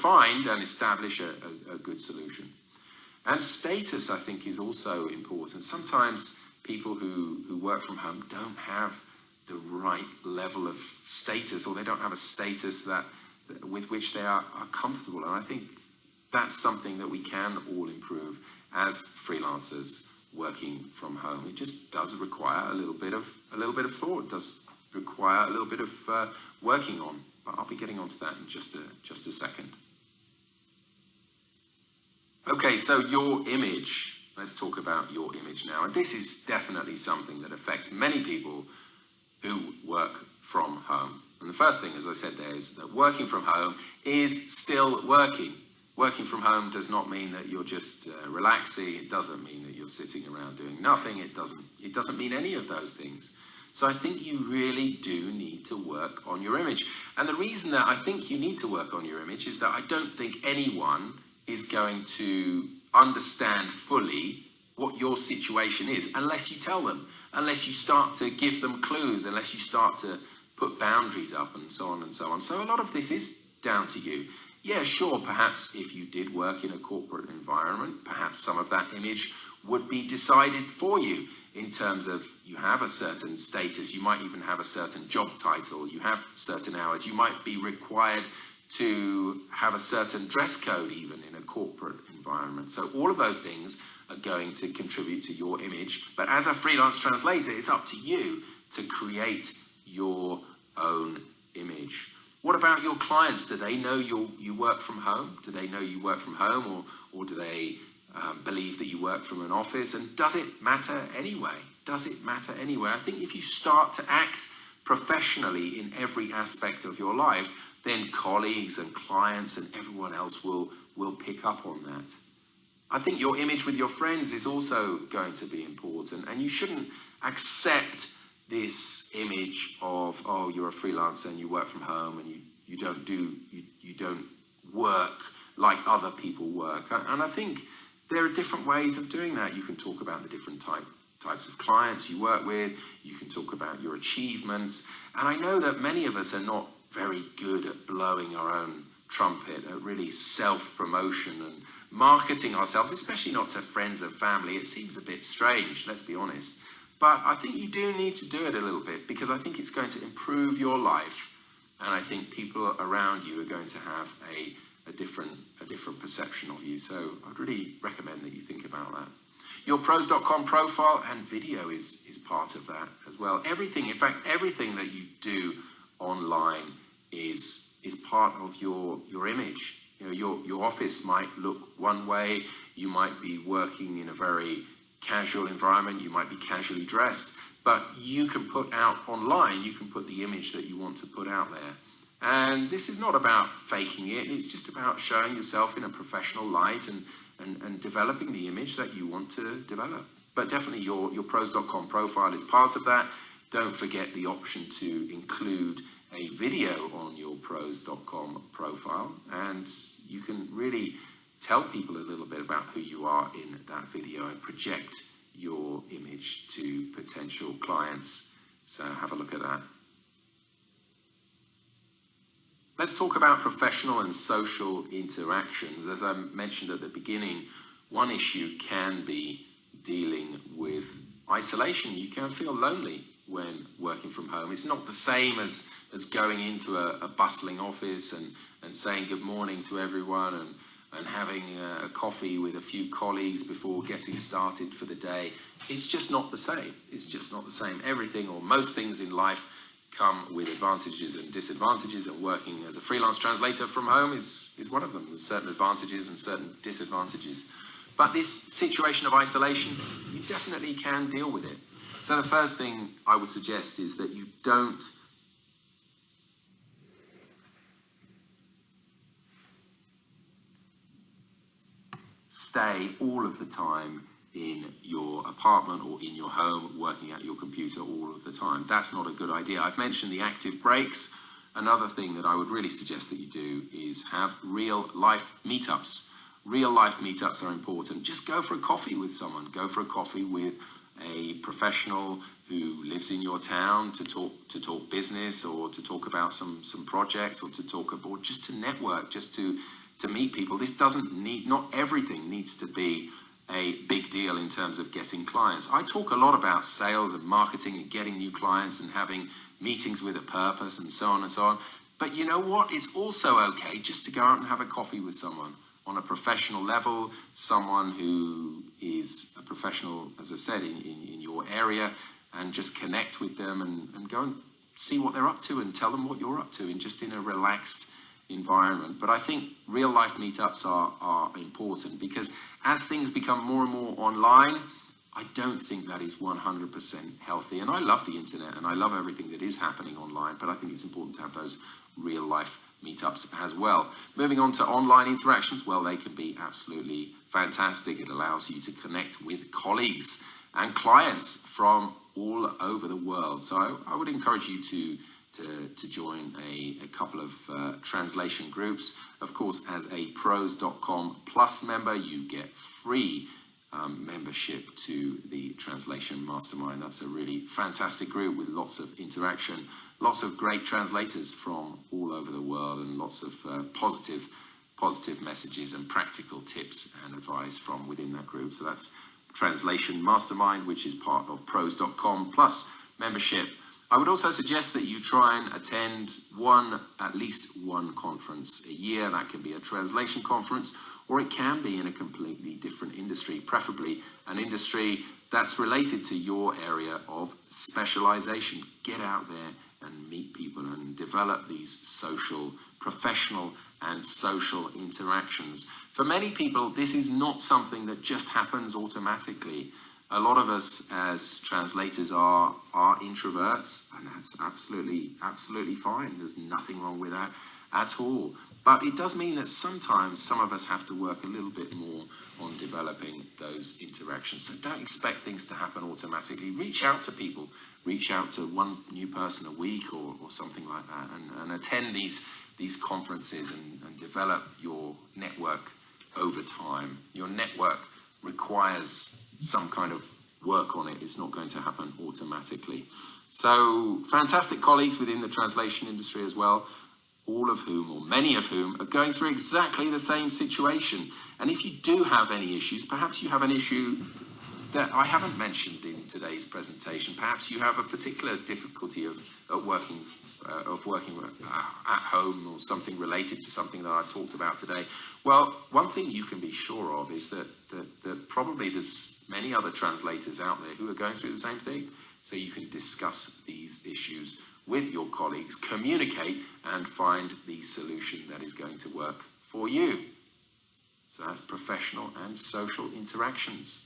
find and establish a good solution. And status, I think, is also important. Sometimes people who work from home don't have the right level of status, or they don't have a status with which they are comfortable. And I think that's something that we can all improve as freelancers working from home. It just does require a little bit of thought. It does require a little bit of working on. But I'll be getting onto that in just a second. Okay, so your image. Let's talk about your image now. And this is definitely something that affects many people who work from home. And the first thing, as I said there, is that working from home is still working. Working from home does not mean that you're just relaxing. It doesn't mean that you're sitting around doing nothing. It doesn't mean any of those things. So I think you really do need to work on your image. And the reason that I think you need to work on your image is that I don't think anyone is going to understand fully what your situation is unless you tell them, unless you start to give them clues, unless you start to put boundaries up and so on and so on. So a lot of this is down to you. Yeah, sure, perhaps if you did work in a corporate environment, perhaps some of that image would be decided for you in terms of you have a certain status, you might even have a certain job title, you have certain hours, you might be required to have a certain dress code even in a corporate environment. So all of those things are going to contribute to your image. But as a freelance translator, it's up to you to create your own image. What about your clients? Do they know you work from home? Do they know you work from home, or do they believe that you work from an office? And does it matter anyway? Does it matter anyway? I think if you start to act professionally in every aspect of your life, then colleagues and clients and everyone else will pick up on that. I think your image with your friends is also going to be important, and you shouldn't accept this image of, oh, you're a freelancer and you work from home and you don't work like other people work. And I think there are different ways of doing that. You can talk about the different types of clients you work with. You can talk about your achievements. And I know that many of us are not very good at blowing our own trumpet, at really self-promotion and marketing ourselves, especially not to friends and family. It seems a bit strange, let's be honest. But I think you do need to do it a little bit, because I think it's going to improve your life, and I think people around you are going to have a different perception of you. So I'd really recommend that you think about that. Your pros.com profile and video is part of that as well. Everything, in fact, everything that you do online is part of your image. You know, your office might look one way. You might be working in a very casual environment, you might be casually dressed, but you can put out online, you can put the image that you want to put out there. And this is not about faking it, it's just about showing yourself in a professional light and developing the image that you want to develop. But definitely your pros.com profile is part of that. Don't forget the option to include a video on your pros.com profile, and you can really tell people a little bit about who you are in that video and project your image to potential clients. So have a look at that. Let's talk about professional and social interactions. As I mentioned at the beginning, one issue can be dealing with isolation. You can feel lonely when working from home. It's not the same as going into a bustling office and saying good morning to everyone and having a coffee with a few colleagues before getting started for the day. It's just not the same. It's just not the same. Everything, or most things in life, come with advantages and disadvantages, and working as a freelance translator from home is one of them. There's certain advantages and certain disadvantages. But this situation of isolation, you definitely can deal with it. So the first thing I would suggest is that you don't stay all of the time in your apartment or in your home working at your computer all of the time. That's not a good idea. I've mentioned the active breaks. Another thing that I would really suggest that you do is have real life meetups. Real life meetups are important. Just go for a coffee with someone. Go for a coffee with a professional who lives in your town to talk business, or to talk about some projects, or to talk about, just to network, just to meet people. This doesn't need, not everything needs to be a big deal in terms of getting clients. I talk a lot about sales and marketing and getting new clients and having meetings with a purpose and so on and so on. But you know what? It's also okay just to go out and have a coffee with someone on a professional level, someone who is a professional, as I've said, in your area, and just connect with them and go and see what they're up to and tell them what you're up to, and just in a relaxed environment. But I think real life meetups are important, because as things become more and more online, I don't think that is 100% healthy. And I love the internet and I love everything that is happening online, but I think it's important to have those real life meetups as well. Moving on to online interactions, well, they can be absolutely fantastic. It allows you to connect with colleagues and clients from all over the world. So I would encourage you to join a couple of translation groups. Of course, as a pros.com plus member, you get free membership to the Translation Mastermind. That's a really fantastic group with lots of interaction, lots of great translators from all over the world, and lots of positive messages and practical tips and advice from within that group. So that's Translation Mastermind, which is part of pros.com plus membership. I would also suggest that you try and attend at least one conference a year. That can be a translation conference, or it can be in a completely different industry, preferably an industry that's related to your area of specialization. Get out there and meet people and develop these professional and social interactions. For many people, this is not something that just happens automatically. A lot of us as translators are introverts, and that's absolutely fine. There's nothing wrong with that at all. But it does mean that sometimes some of us have to work a little bit more on developing those interactions. So don't expect things to happen automatically. Reach out to people. Reach out to one new person a week or something like that, and attend these conferences and develop your network over time. Your network requires some kind of work on it. It's not going to happen automatically. So fantastic colleagues within the translation industry as well, all of whom, or many of whom, are going through exactly the same situation. And if you do have any issues, perhaps you have an issue that I haven't mentioned in today's presentation. Perhaps you have a particular difficulty of working at home, or something related to something that I've talked about today. Well, one thing you can be sure of is that probably there's many other translators out there who are going through the same thing. So you can discuss these issues with your colleagues, communicate, and find the solution that is going to work for you. So that's professional and social interactions.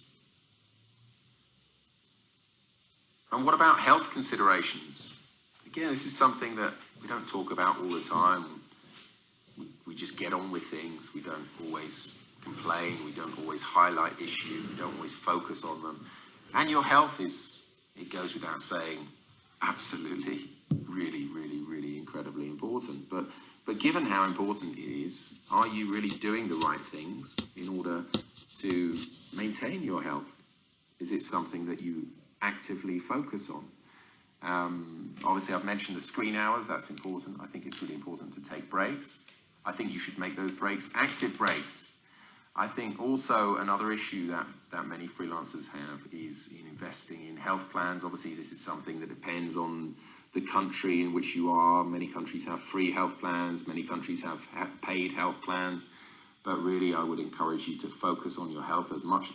And what about health considerations? Again, this is something that we don't talk about all the time. We just get on with things. We don't always complain. We don't always highlight issues. We don't always focus on them. And your health is, it goes without saying, absolutely, really, really, really incredibly important. But given how important it is, are you really doing the right things in order to maintain your health? Is it something that you actively focus on? Obviously, I've mentioned the screen hours. That's important. I think it's really important to take breaks. I think you should make those breaks active breaks. I think also another issue that many freelancers have is in investing in health plans. Obviously, this is something that depends on the country in which you are. Many countries have free health plans. Many countries have paid health plans. But really, I would encourage you to focus on your health as much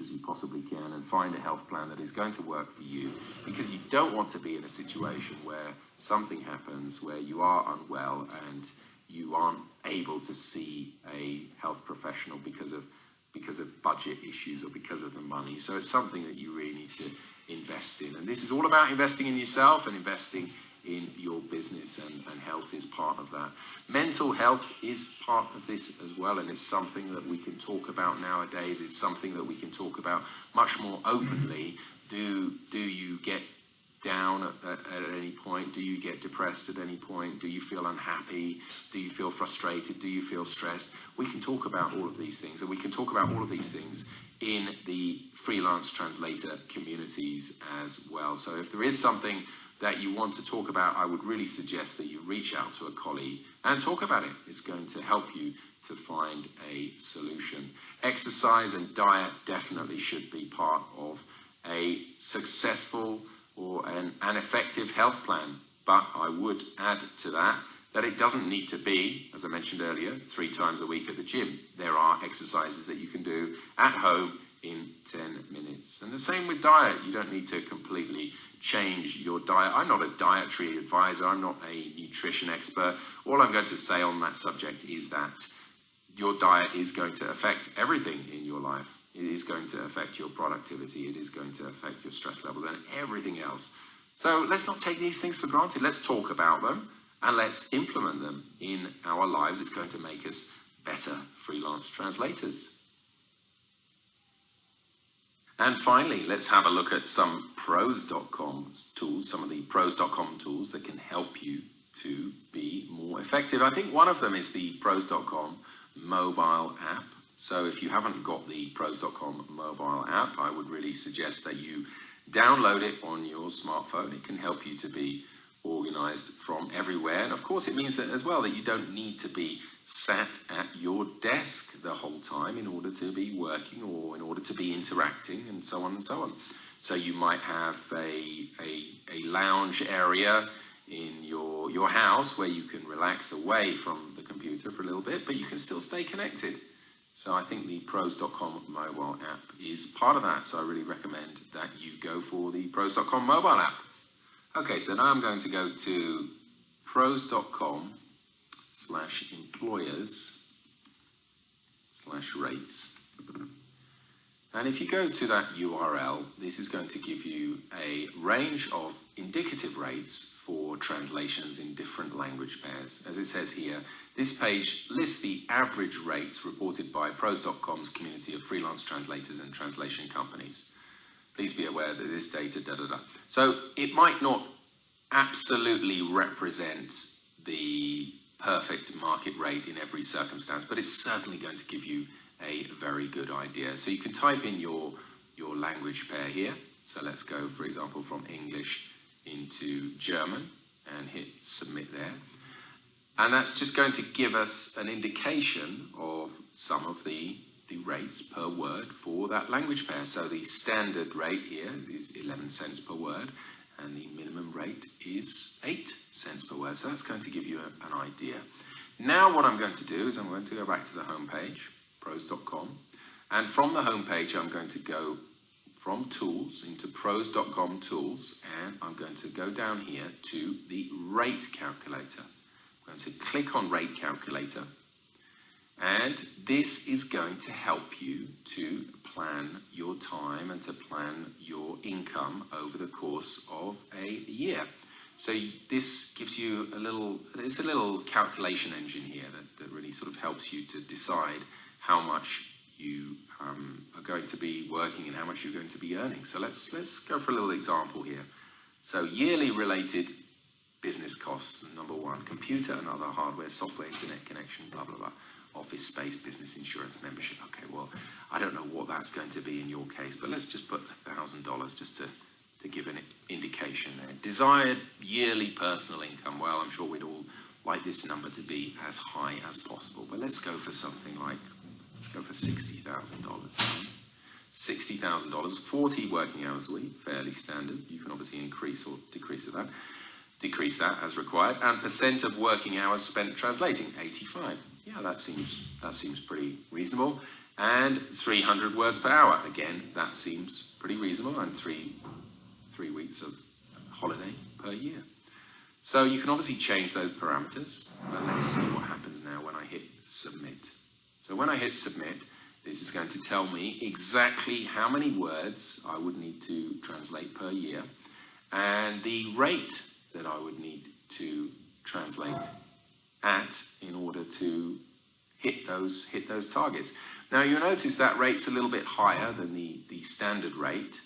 as you possibly can, and find a health plan that is going to work for you, because you don't want to be in a situation where something happens where you are unwell and you aren't able to see a health professional because of budget issues or because of the money. So it's something that you really need to invest in, and this is all about investing in yourself and investing in your business, and health is part of that. Mental health is part of this as well, and it's something that we can talk about nowadays. It's something that we can talk about much more openly. Do you get down at any point? Do you get depressed at any point? Do you feel unhappy? Do you feel frustrated? Do you feel stressed? We can talk about all of these things, and we can talk about all of these things in the freelance translator communities as well. So if there is something that you want to talk about, I would really suggest that you reach out to a colleague and talk about it. It's going to help you to find a solution. Exercise and diet definitely should be part of a successful or an effective health plan. But I would add to that it doesn't need to be, as I mentioned earlier, 3 times a week at the gym. There are exercises that you can do at home in 10 minutes. And the same with diet. You don't need to completely change your diet. I'm not a dietary advisor. I'm not a nutrition expert. All I'm going to say on that subject is that your diet is going to affect everything in your life. It is going to affect your productivity. It is going to affect your stress levels and everything else. So let's not take these things for granted. Let's talk about them, and let's implement them in our lives. It's going to make us better freelance translators. And finally, let's have a look at some Pros.com tools, some of the Pros.com tools that can help you to be more effective. I think one of them is the Pros.com mobile app. So if you haven't got the Pros.com mobile app, I would really suggest that you download it on your smartphone. It can help you to be organized from everywhere. And of course, it means that as well that you don't need to be sat at your desk the whole time in order to be working or in order to be interacting and so on and so on. So you might have a lounge area in your house where you can relax away from the computer for a little bit, but you can still stay connected. So I think the Pros.com mobile app is part of that. So I really recommend that you go for the Pros.com mobile app. Okay, so now I'm going to go to pros.com/employers/rates. And if you go to that URL, this is going to give you a range of indicative rates for translations in different language pairs. As it says here, this page lists the average rates reported by Pros.com's community of freelance translators and translation companies. Please be aware that this data, So it might not absolutely represent the perfect market rate in every circumstance, but it's certainly going to give you a very good idea. So you can type in your language pair here. So let's go, for example, from English into German and hit submit there. And that's just going to give us an indication of some of the rates per word for that language pair. So the standard rate here is 11 cents per word, and the minimum rate is 8 cents per word. So that's going to give you an idea. Now what I'm going to do is I'm going to go back to the home page, pros.com, and from the home page I'm going to go from tools into pros.com tools, and I'm going to go down here to the rate calculator. I'm going to click on rate calculator, and this is going to help you to plan your time and to plan your income over the course of a year. So this gives you it's a little calculation engine here that really sort of helps you to decide how much you are going to be working and how much you're going to be earning. So let's go for a little example here. So yearly related business costs, number one, computer and other hardware, software, internet connection, blah, blah, blah. Office space, business insurance, membership. Okay, well, I don't know what that's going to be in your case, but let's just put $1,000 just to give an indication there. Desired yearly personal income. Well, I'm sure we'd all like this number to be as high as possible, but let's go for something like, let's go for $60,000. $60,000, 40 working hours a week, fairly standard. You can obviously increase or decrease that as required. And percent of working hours spent translating, 85. Yeah, that seems pretty reasonable. And 300 words per hour. Again, that seems pretty reasonable. And three weeks of holiday per year. So you can obviously change those parameters. But let's see what happens now when I hit submit. So when I hit submit, this is going to tell me exactly how many words I would need to translate per year and the rate that I would need to translate at in order to hit those targets. Now you'll notice that rate's a little bit higher than the standard rate,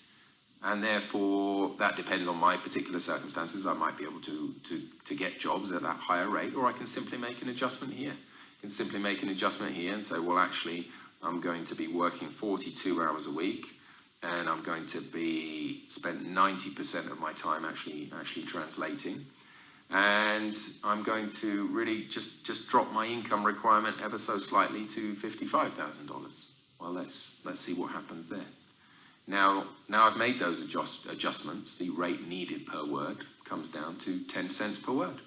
and therefore that depends on my particular circumstances. I might be able to get jobs at that higher rate, or I can simply make an adjustment here. I can simply make an adjustment here and say, well, actually, I'm going to be working 42 hours a week, and I'm going to be spent 90% of my time actually translating. And I'm going to really just drop my income requirement ever so slightly to $55,000. Well, let's see what happens there. Now I've made those adjustments. The rate needed per word comes down to 10 cents per word.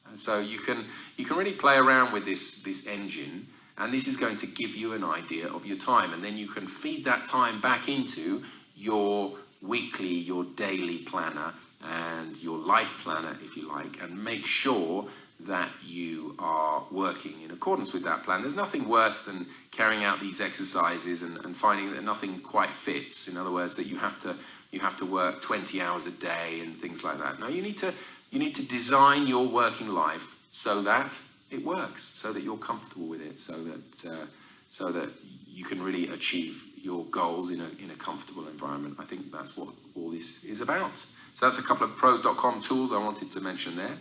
And so you can really play around with this engine, and this is going to give you an idea of your time, and then you can feed that time back into your weekly, your daily planner, and your life planner, if you like, and make sure that you are working in accordance with that plan. There's nothing worse than carrying out these exercises and finding that nothing quite fits. In other words, that you have to work 20 hours a day and things like that. Now you need to design your working life so that it works, so that you're comfortable with it, so that you can really achieve your goals in a comfortable environment. I think that's what all this is about. So that's a couple of pros.com tools I wanted to mention there.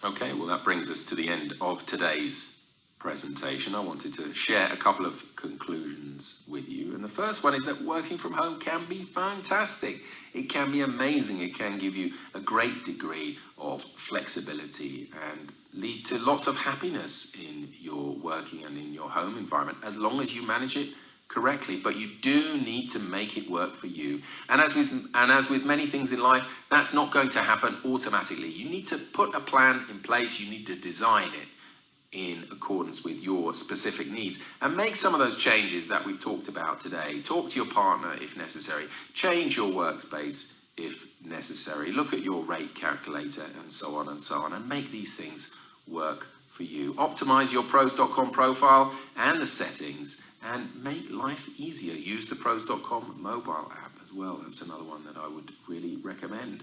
Okay, well that brings us to the end of today's presentation. I wanted to share a couple of conclusions with you. And the first one is that working from home can be fantastic. It can be amazing. It can give you a great degree of flexibility and lead to lots of happiness in your working and in your home environment, as long as you manage it correctly. But you do need to make it work for you. And as with many things in life, that's not going to happen automatically. You need to put a plan in place. You need to design it in accordance with your specific needs, and make some of those changes that we've talked about today. Talk to your partner if necessary. Change your workspace if necessary. Look at your rate calculator and so on, and make these things work for you. Optimize your pros.com profile and the settings, and make life easier. Use the pros.com mobile app as well. That's another one that I would really recommend.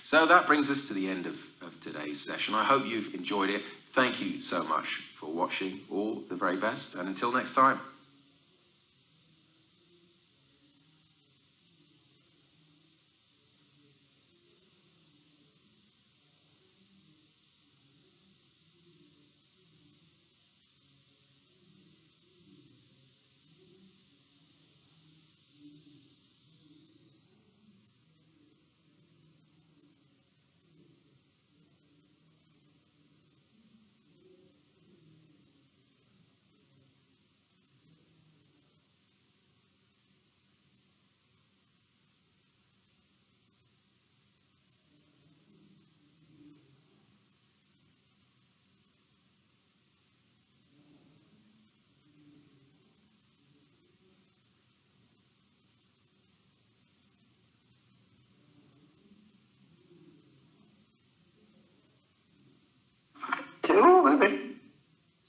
So that brings us to the end of today's session. I hope you've enjoyed it. Thank you so much for watching. All the very best, and until next time.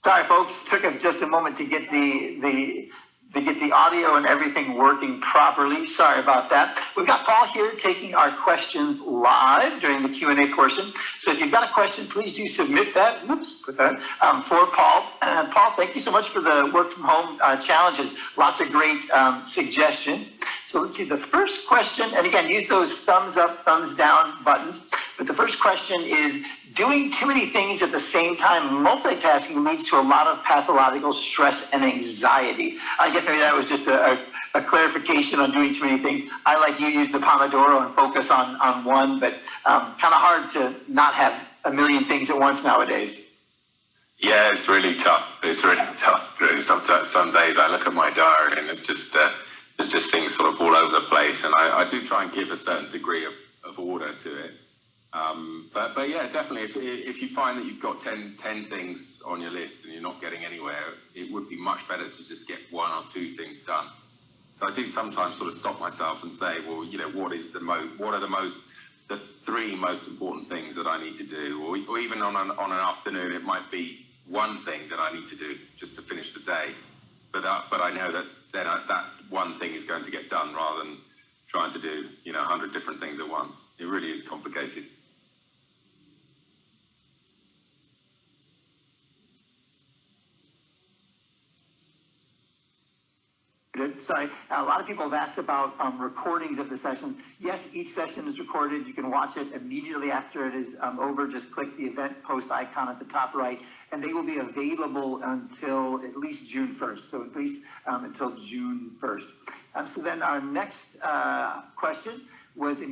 Sorry, folks. Took us just a moment to get the audio and everything working properly. Sorry about that. We've got Paul here taking our questions live during the Q&A portion. So if you've got a question, please do submit that. Put that for Paul. And Paul, thank you so much for the work from home challenges. Lots of great suggestions. So let's see, the first question, and again, use those thumbs up, thumbs down buttons. But the first question is, doing too many things at the same time, multitasking leads to a lot of pathological stress and anxiety. I guess maybe that was just a clarification on doing too many things. I, like you, use the POMODORO and focus on one, but kind of hard to not have a million things at once nowadays. Yeah, it's really tough. It's really tough. Some days I look at my diary and it's just things sort of all over the place, and I do try and give a certain degree of order to it. But yeah, definitely, if you find that you've got 10 things on your list and you're not getting anywhere, it would be much better to just get one or two things done. So I do sometimes sort of stop myself and say, well, you know, what are the three most important things that I need to do? Or even on an afternoon, it might be one thing that I need to do just to finish the day. But I know that then that one thing is going to get done, rather than trying to do 100 different things at once. It really is complicated. Sorry, a lot of people have asked about recordings of the sessions. Yes, each session is recorded. You can watch it immediately after it is over. Just click the event post icon at the top right, and they will be available until at least June 1st. So at least until June 1st. So then our next question was this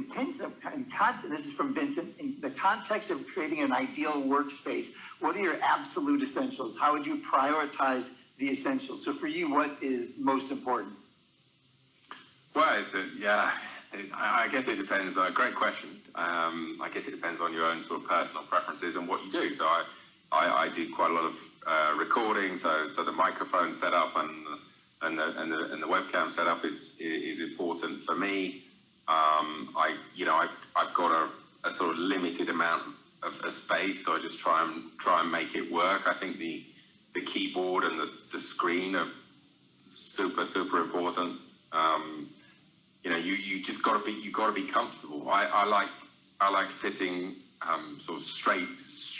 is from Vincent, in the context of creating an ideal workspace, what are your absolute essentials? How would you prioritize the essentials? So for you, what is most important? Well, I guess it depends. Great question. I guess it depends on your own sort of personal preferences and what you do. So I do quite a lot of recording. So the microphone setup and the webcam setup is important for me. I've got a sort of limited amount of space, so I just try and make it work. I think the keyboard and the screen are super important. You just got to be comfortable. I like sitting sort of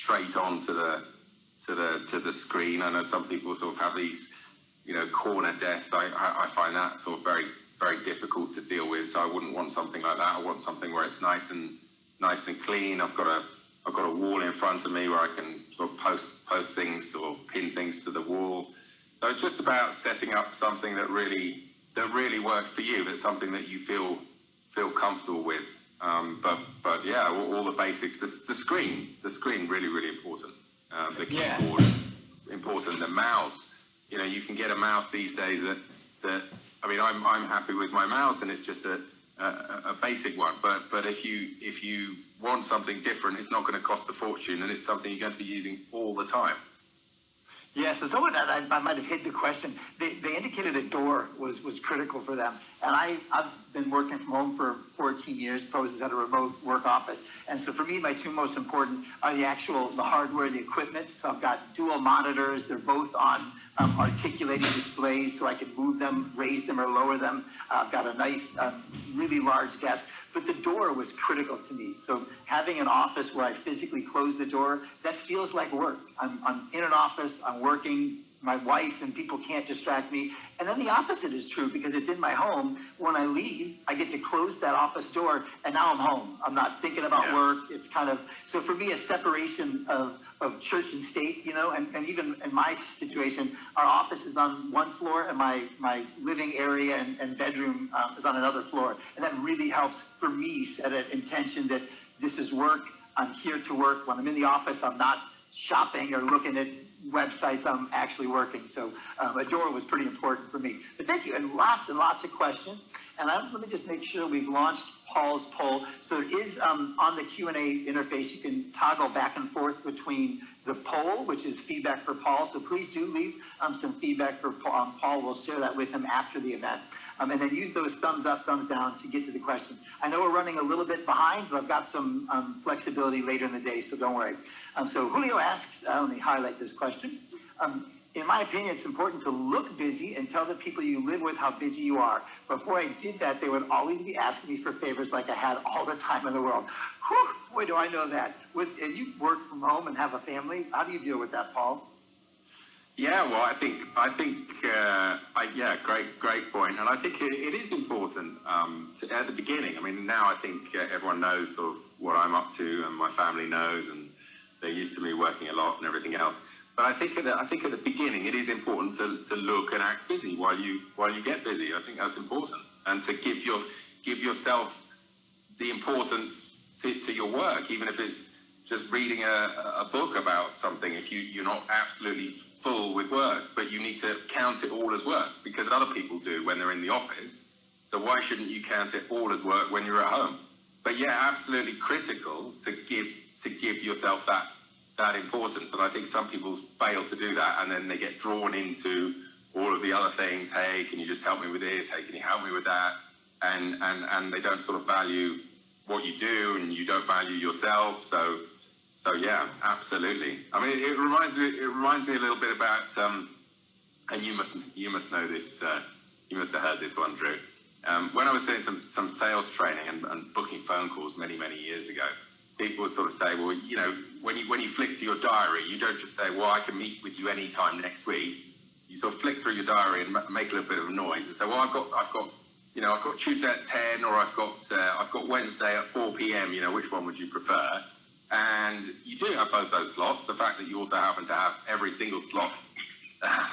straight on to the screen. I know some people sort of have these, corner desks. I find that sort of very, very difficult to deal with. So I wouldn't want something like that. I want something where it's nice and clean. I've got a wall in front of me where I can sort of post things or pin things to the wall. So it's just about setting up something that really works for you. That's something that you feel comfortable with. But yeah, all the basics. The screen really, really important. The keyboard important. The mouse. You can get a mouse these days that I mean, I'm happy with my mouse, and it's just a basic one. But if you want something different, it's not going to cost a fortune, and it's something you're going to be using all the time. Yeah, so some of that, I might have hit the question. They indicated a door was critical for them. And I've been working from home for 14 years, Poses at a remote work office. And so for me, my two most important are the hardware, the equipment. So I've got dual monitors. They're both on articulating displays, so I can move them, raise them, or lower them. I've got a nice, really large desk. But the door was critical to me. So having an office where I physically close the door, that feels like work. I'm in an office, I'm working, my wife and people can't distract me. And then the opposite is true because it's in my home. When I leave, I get to close that office door, and now I'm home. I'm not thinking about work. It's kind of, so for me, a separation of church and state, and even in my situation, our office is on one floor and my living area and bedroom is on another floor. And that really helps for me set an intention that this is work. I'm here to work. When I'm in the office, I'm not shopping or looking at websites. I'm actually working. So a door was pretty important for me. But thank you. And lots of questions. And let me just make sure we've launched Paul's poll. So it is on the Q&A interface. You can toggle back and forth between the poll, which is feedback for Paul. So please do leave some feedback for Paul. We'll share that with him after the event. And then use those thumbs up, thumbs down to get to the questions. I know we're running a little bit behind, but I've got some flexibility later in the day, so don't worry. So Julio asks, let me highlight this question. In my opinion, it's important to look busy and tell the people you live with how busy you are. Before I did that, they would always be asking me for favors like I had all the time in the world. Whew, boy, do I know that. And you work from home and have a family. How do you deal with that, Paul? Yeah, well, I think, great point. And I think it is important at the beginning. I mean, now I think everyone knows sort of what I'm up to, and my family knows, and they're used to me working a lot and everything else. But I think at the beginning, it is important to look and act busy while you get busy. I think that's important, and to give yourself the importance to your work, even if it's just reading a book about something. If you're not absolutely full with work, but you need to count it all as work because other people do when they're in the office. So why shouldn't you count it all as work when you're at home? But yeah, absolutely critical to give yourself that importance. And I think some people fail to do that, and then they get drawn into all of the other things. Hey, can you just help me with this? Hey, can you help me with that? And they don't sort of value what you do, and you don't value yourself. So yeah, absolutely. I mean, it reminds me a little bit about, and you must know this. You must have heard this one, Drew. When I was doing some sales training and booking phone calls many years ago, people would sort of say, well, when you flick to your diary, you don't just say, well, I can meet with you anytime next week. You sort of flick through your diary and make a little bit of a noise and say, well, I've got Tuesday at 10, or I've got Wednesday at 4 p.m. Which one would you prefer? And you do have both those slots. The fact that you also happen to have every single slot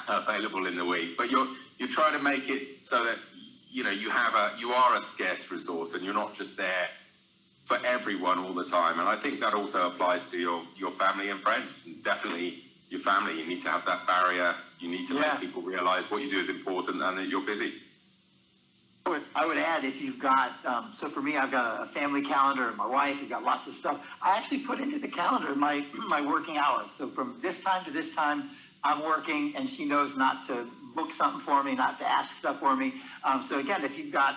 available in the week, but you're trying to make it so that you are a scarce resource, and you're not just there for everyone all the time. And I think that also applies to your family and friends, and definitely your family. You need to have that barrier. You need to make people realize what you do is important and that you're busy. I would add, if you've got, so for me, I've got a family calendar, and my wife, we've got lots of stuff. I actually put into the calendar my working hours. So from this time to this time, I'm working, and she knows not to book something for me, not to ask stuff for me. So again, if you've got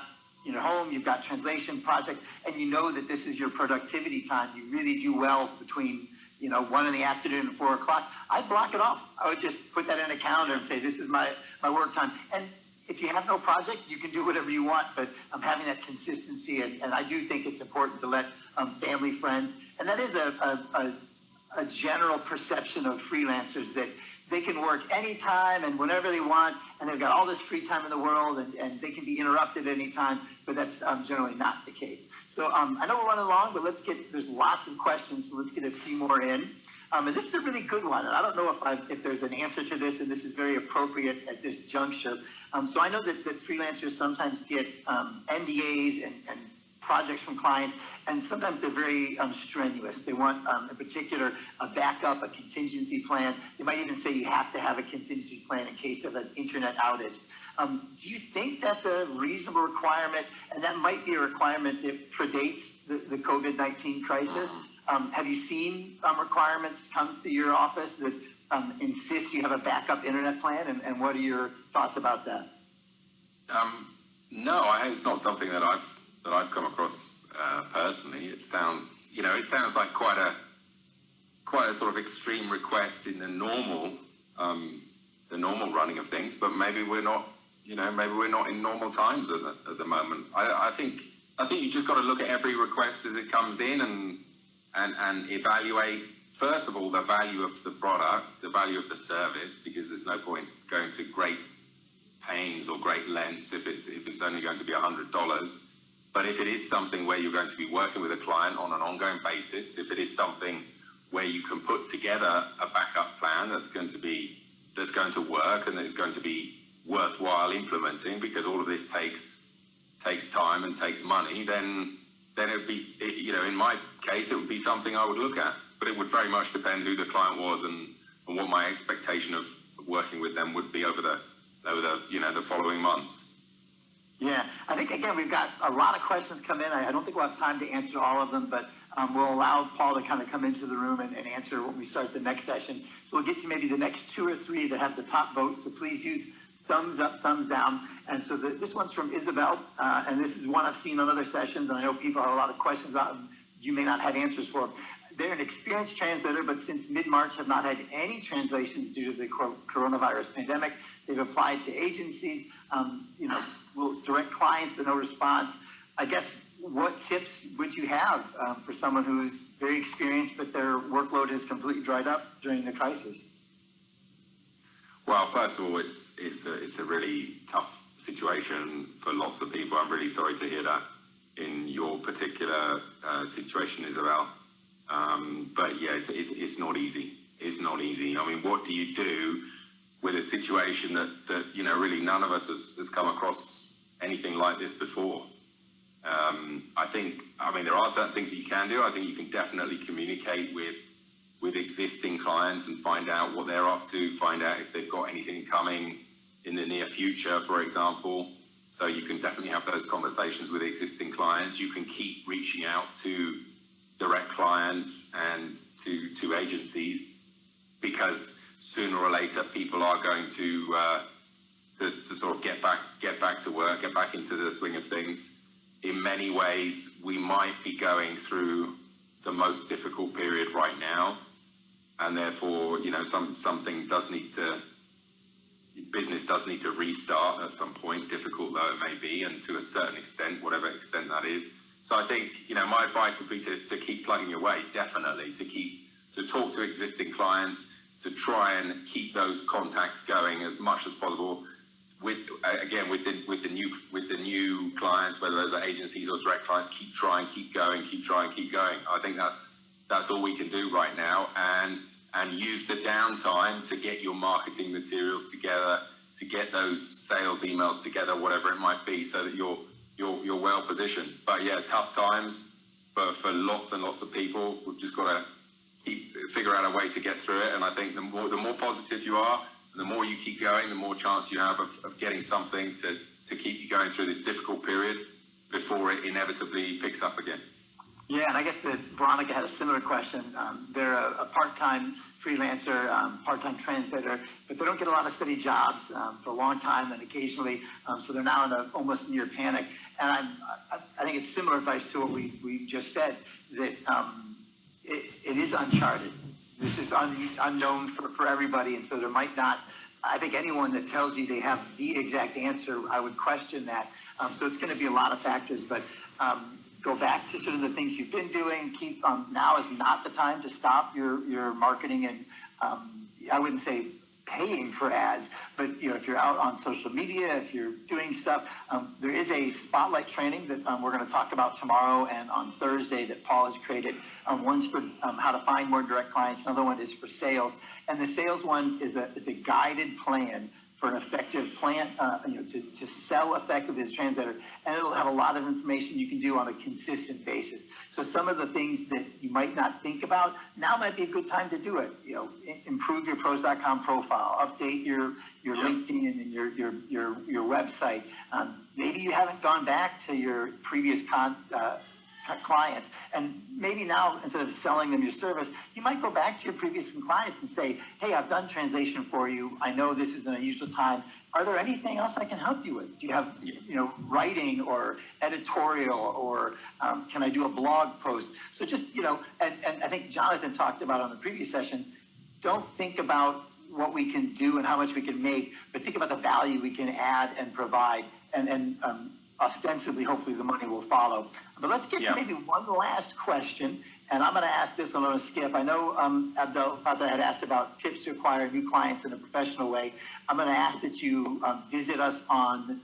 home, you've got translation projects, and you know that this is your productivity time, you really do well between 1 in the afternoon and 4 o'clock, I'd block it off. I would just put that in a calendar and say, this is my work time. And if you have no project, you can do whatever you want, but I'm having that consistency, and I do think it's important to let family, friends, and that is a a general perception of freelancers that they can work anytime and whenever they want, and they've got all this free time in the world, and they can be interrupted at any time, but that's generally not the case. So I know we're running long, but there's lots of questions, so let's get a few more in. And this is a really good one, and I don't know if there's an answer to this, and this is very appropriate at this juncture. So I know that freelancers sometimes get NDAs and projects from clients, and sometimes they're very strenuous. They want, in particular, a backup, a contingency plan. They might even say you have to have a contingency plan in case of an internet outage. Do you think that's a reasonable requirement? And that might be a requirement that predates the COVID-19 crisis. Have you seen requirements come to your office that insist you have a backup internet plan? And what are your thoughts about that? No, it's not something that I've come across personally. It sounds like quite a sort of extreme request in the normal running of things. But maybe we're not in normal times at the moment. I think you just got to look at every request as it comes in and evaluate, first of all, the value of the product, the value of the service, because there's no point going to great pains or great lengths if it's only going to be $100. But if it is something where you're going to be working with a client on an ongoing basis, if it is something where you can put together a backup plan that's going to work and that's going to be worthwhile implementing, because all of this takes time and takes money, then it would be, in my case, it would be something I would look at. But it would very much depend who the client was and what my expectation of working with them would be over the following months. Yeah, I think, again, we've got a lot of questions come in. I don't think we'll have time to answer all of them, but we'll allow Paul to kind of come into the room and answer when we start the next session. So we'll get to maybe the next 2 or 3 that have the top votes, so please use thumbs up, thumbs down. And so this one's from Isabel, and this is one I've seen on other sessions, and I know people have a lot of questions about them you may not have answers for. They're an experienced translator, but since mid-March have not had any translations due to the coronavirus pandemic. They've applied to agencies, will direct clients, but no response. I guess, what tips would you have for someone who's very experienced, but their workload has completely dried up during the crisis? Well, first of all, it's a really tough situation for lots of people. I'm really sorry to hear that in your particular situation, Isabel. But yeah, it's not easy. It's not easy. I mean, what do you do with a situation that really none of us has come across anything like this before? I mean, there are certain things that you can do. I think you can definitely communicate with existing clients and find out what they're up to, find out if they've got anything coming in the near future, for example. So you can definitely have those conversations with existing clients. You can keep reaching out to direct clients and to agencies, because sooner or later people are going to sort of get back to work, get back into the swing of things. In many ways, we might be going through the most difficult period right now, and therefore, business does need to restart at some point, difficult though it may be, and to a certain extent, whatever extent that is. So I think, my advice would be to keep plugging away, definitely, to talk to existing clients, to try and keep those contacts going as much as possible. With the new clients, whether those are agencies or direct clients, keep trying, keep going. I think that's all we can do right now, and use the downtime to get your marketing materials together, to get those sales emails together, whatever it might be, so that you're well positioned. But yeah, tough times for lots and lots of people. We've just got to figure out a way to get through it. And I think the more positive you are, the more you keep going, the more chance you have of getting something to keep you going through this difficult period before it inevitably picks up again. Yeah, and I guess that Veronica had a similar question. They're a part-time freelancer, part-time translator, but they don't get a lot of steady jobs for a long time, and occasionally, so they're now in a almost near panic. And I think it's similar advice to what we just said, that it is uncharted. This is unknown for everybody, and so there might not, I think anyone that tells you they have the exact answer, I would question that. So it's going to be a lot of factors, but go back to sort of the things you've been doing. Keep now is not the time to stop your marketing and I wouldn't say paying for ads, but if you're out on social media, if you're doing stuff, there is a spotlight training that we're going to talk about tomorrow and on Thursday that Paul has created. One's for how to find more direct clients. Another one is for sales, and the sales one is a guided plan for an effective plan, to sell effectively as a translator, and it'll have a lot of information you can do on a consistent basis. So some of the things that you might not think about, now might be a good time to do it. Improve your pros.com profile, update your LinkedIn and your website. Maybe you haven't gone back to your previous clients, and maybe now instead of selling them your service, you might go back to your previous clients and say, hey, I've done translation for you. I know this is an unusual time. Are there anything else I can help you with? Do you have writing or editorial, or can I do a blog post? So just and I think Jonathan talked about on the previous session, don't think about what we can do and how much we can make, but think about the value we can add and provide, and ostensibly, hopefully, the money will follow. But let's get to maybe one last question, and I'm going to ask this. I'm going to skip. I know Abdel Fattah had asked about tips to acquire new clients in a professional way. I'm going to ask that you visit us on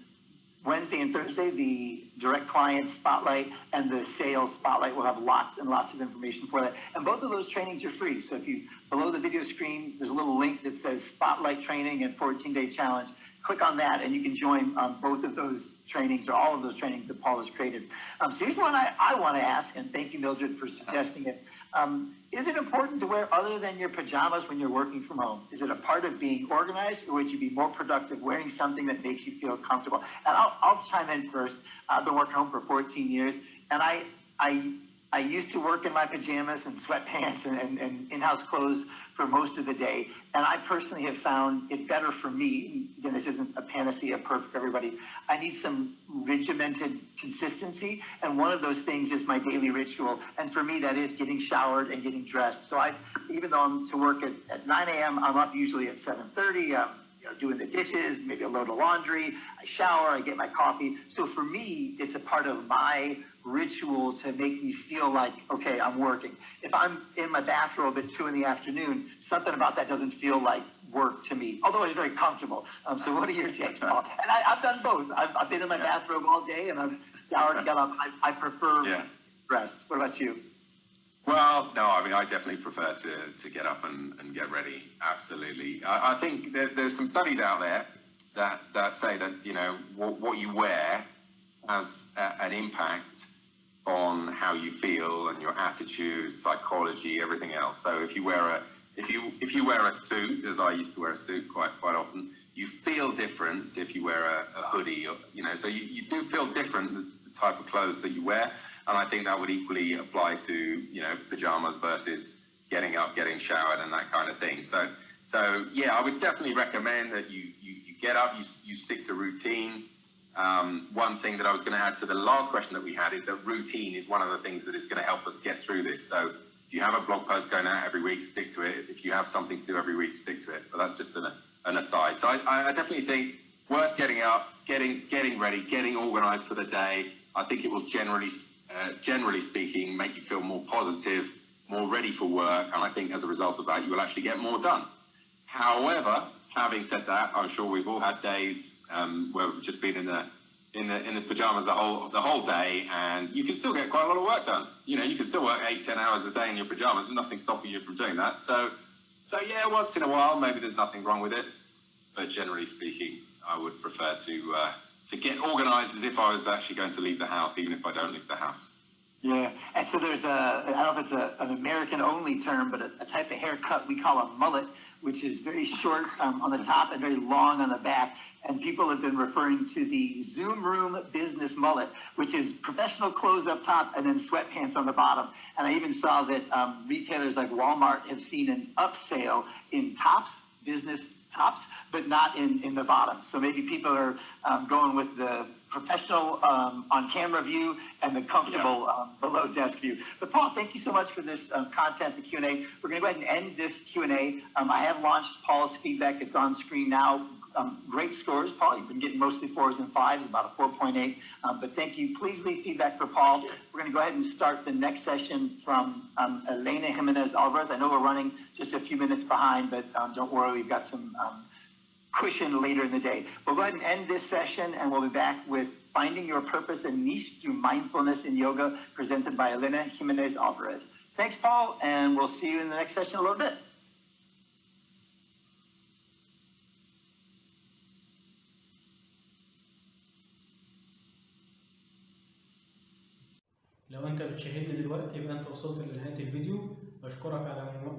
Wednesday and Thursday, the direct client spotlight and the sales spotlight. Will have lots and lots of information for that. And both of those trainings are free. So if you, below the video screen, there's a little link that says Spotlight Training and 14-Day Challenge. Click on that and you can join both of those trainings, or all of those trainings that Paul has created. So here's one I want to ask, and thank you, Mildred, for suggesting it. Is it important to wear other than your pajamas when you're working from home? Is it a part of being organized, or would you be more productive wearing something that makes you feel comfortable? And I'll chime in first. I've been working home for 14 years, and I used to work in my pajamas and sweatpants and in-house clothes for most of the day, and I personally have found it better for me. Again, this isn't a panacea perfect for everybody. I need some regimented consistency, and one of those things is my daily ritual, and for me that is getting showered and getting dressed. So even though I'm to work at 9 a.m., I'm up usually at 7:30, doing the dishes, maybe a load of laundry, I shower, I get my coffee. So for me, it's a part of my ritual to make me feel like, okay, I'm working. If I'm in my bathrobe at 2 in the afternoon, something about that doesn't feel like work to me, although it's very comfortable. So what are your takes, Paul? And I've done both. I've been in my bathrobe all day, and I've showered and got up. I prefer dressed. What about you? Well, no, I mean, I definitely prefer to get up and get ready. Absolutely. I think there's some studies out there that say that, what you wear has an impact on how you feel and your attitude, psychology, everything else. So if you wear a suit, as I used to wear a suit quite often, you feel different if you wear a hoodie, so you do feel different, the type of clothes that you wear. And I think that would equally apply to, pajamas versus getting up, getting showered, and that kind of thing. So yeah, I would definitely recommend that you get up, you stick to routine. One thing that I was going to add to the last question that we had is that routine is one of the things that is going to help us get through this. So if you have a blog post going out every week, stick to it. If you have something to do every week, stick to it. But that's just an aside. So I definitely think worth getting up, getting ready, getting organized for the day. I think it will generally speaking, make you feel more positive, more ready for work, and I think as a result of that, you will actually get more done. However, having said that, I'm sure we've all had days where we've just been in the pajamas the whole day, and you can still get quite a lot of work done. You can still work 8-10 hours a day in your pajamas. There's nothing stopping you from doing that. So yeah, once in a while, maybe there's nothing wrong with it, but generally speaking, I would prefer to get organized as if I was actually going to leave the house, even if I don't leave the house. Yeah, and so there's I don't know if it's an American-only term, but a type of haircut we call a mullet, which is very short on the top and very long on the back. And people have been referring to the Zoom Room business mullet, which is professional clothes up top and then sweatpants on the bottom. And I even saw that retailers like Walmart have seen an upsale in tops, business tops, but not in the bottoms. So maybe people are going with the professional on-camera view and the comfortable below-desk view. But Paul, thank you so much for this content, the Q&A. We're going to go ahead and end this Q&A. I have launched Paul's feedback. It's on screen now. great scores, Paul. You've been getting mostly 4s and 5s, about a 4.8. But thank you. Please leave feedback for Paul. We're going to go ahead and start the next session from Elena Jimenez Alvarez. I know we're running just a few minutes behind, but don't worry, we've got some cushion later in the day. We'll go ahead and end this session, and we'll be back with Finding Your Purpose and Niche Through Mindfulness in Yoga, presented by Elena Jimenez Alvarez. Thanks, Paul, and we'll see you in the next session a little bit. لو انت بتشاهدني دلوقتي يبقى انت وصلت لنهاية الفيديو. بشكرك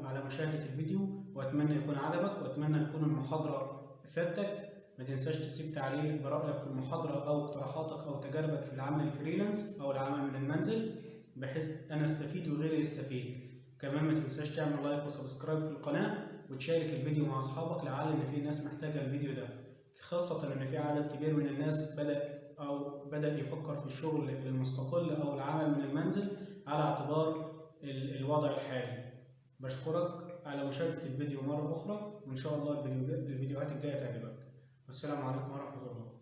على مشاهدة الفيديو، واتمنى يكون عجبك، واتمنى تكون المحاضرة افادتك. ما تنساش تسيب تعليق برأيك في المحاضرة او اقتراحاتك او تجاربك في العمل الفريلانس او العمل من المنزل، بحيث انا استفيد وغيري يستفيد. كمان ما تنساش تعمل لايك وسبسكرايب في القناة، وتشارك الفيديو مع اصحابك لعل ان في ناس محتاجة الفيديو ده، خاصة ان في عدد كبير من الناس بدأ يفكر في الشغل المستقل او العمل من المنزل على اعتبار الوضع الحالي. بشكرك على مشاهدة الفيديو مرة اخرى، وان شاء الله الفيديوهات الجاية تعجبك. والسلام عليكم ورحمة الله.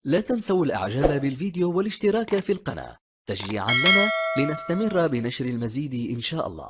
لا تنسوا الإعجاب بالفيديو والاشتراك في القناة تشجيعا لنا لنستمر بنشر المزيد إن شاء الله.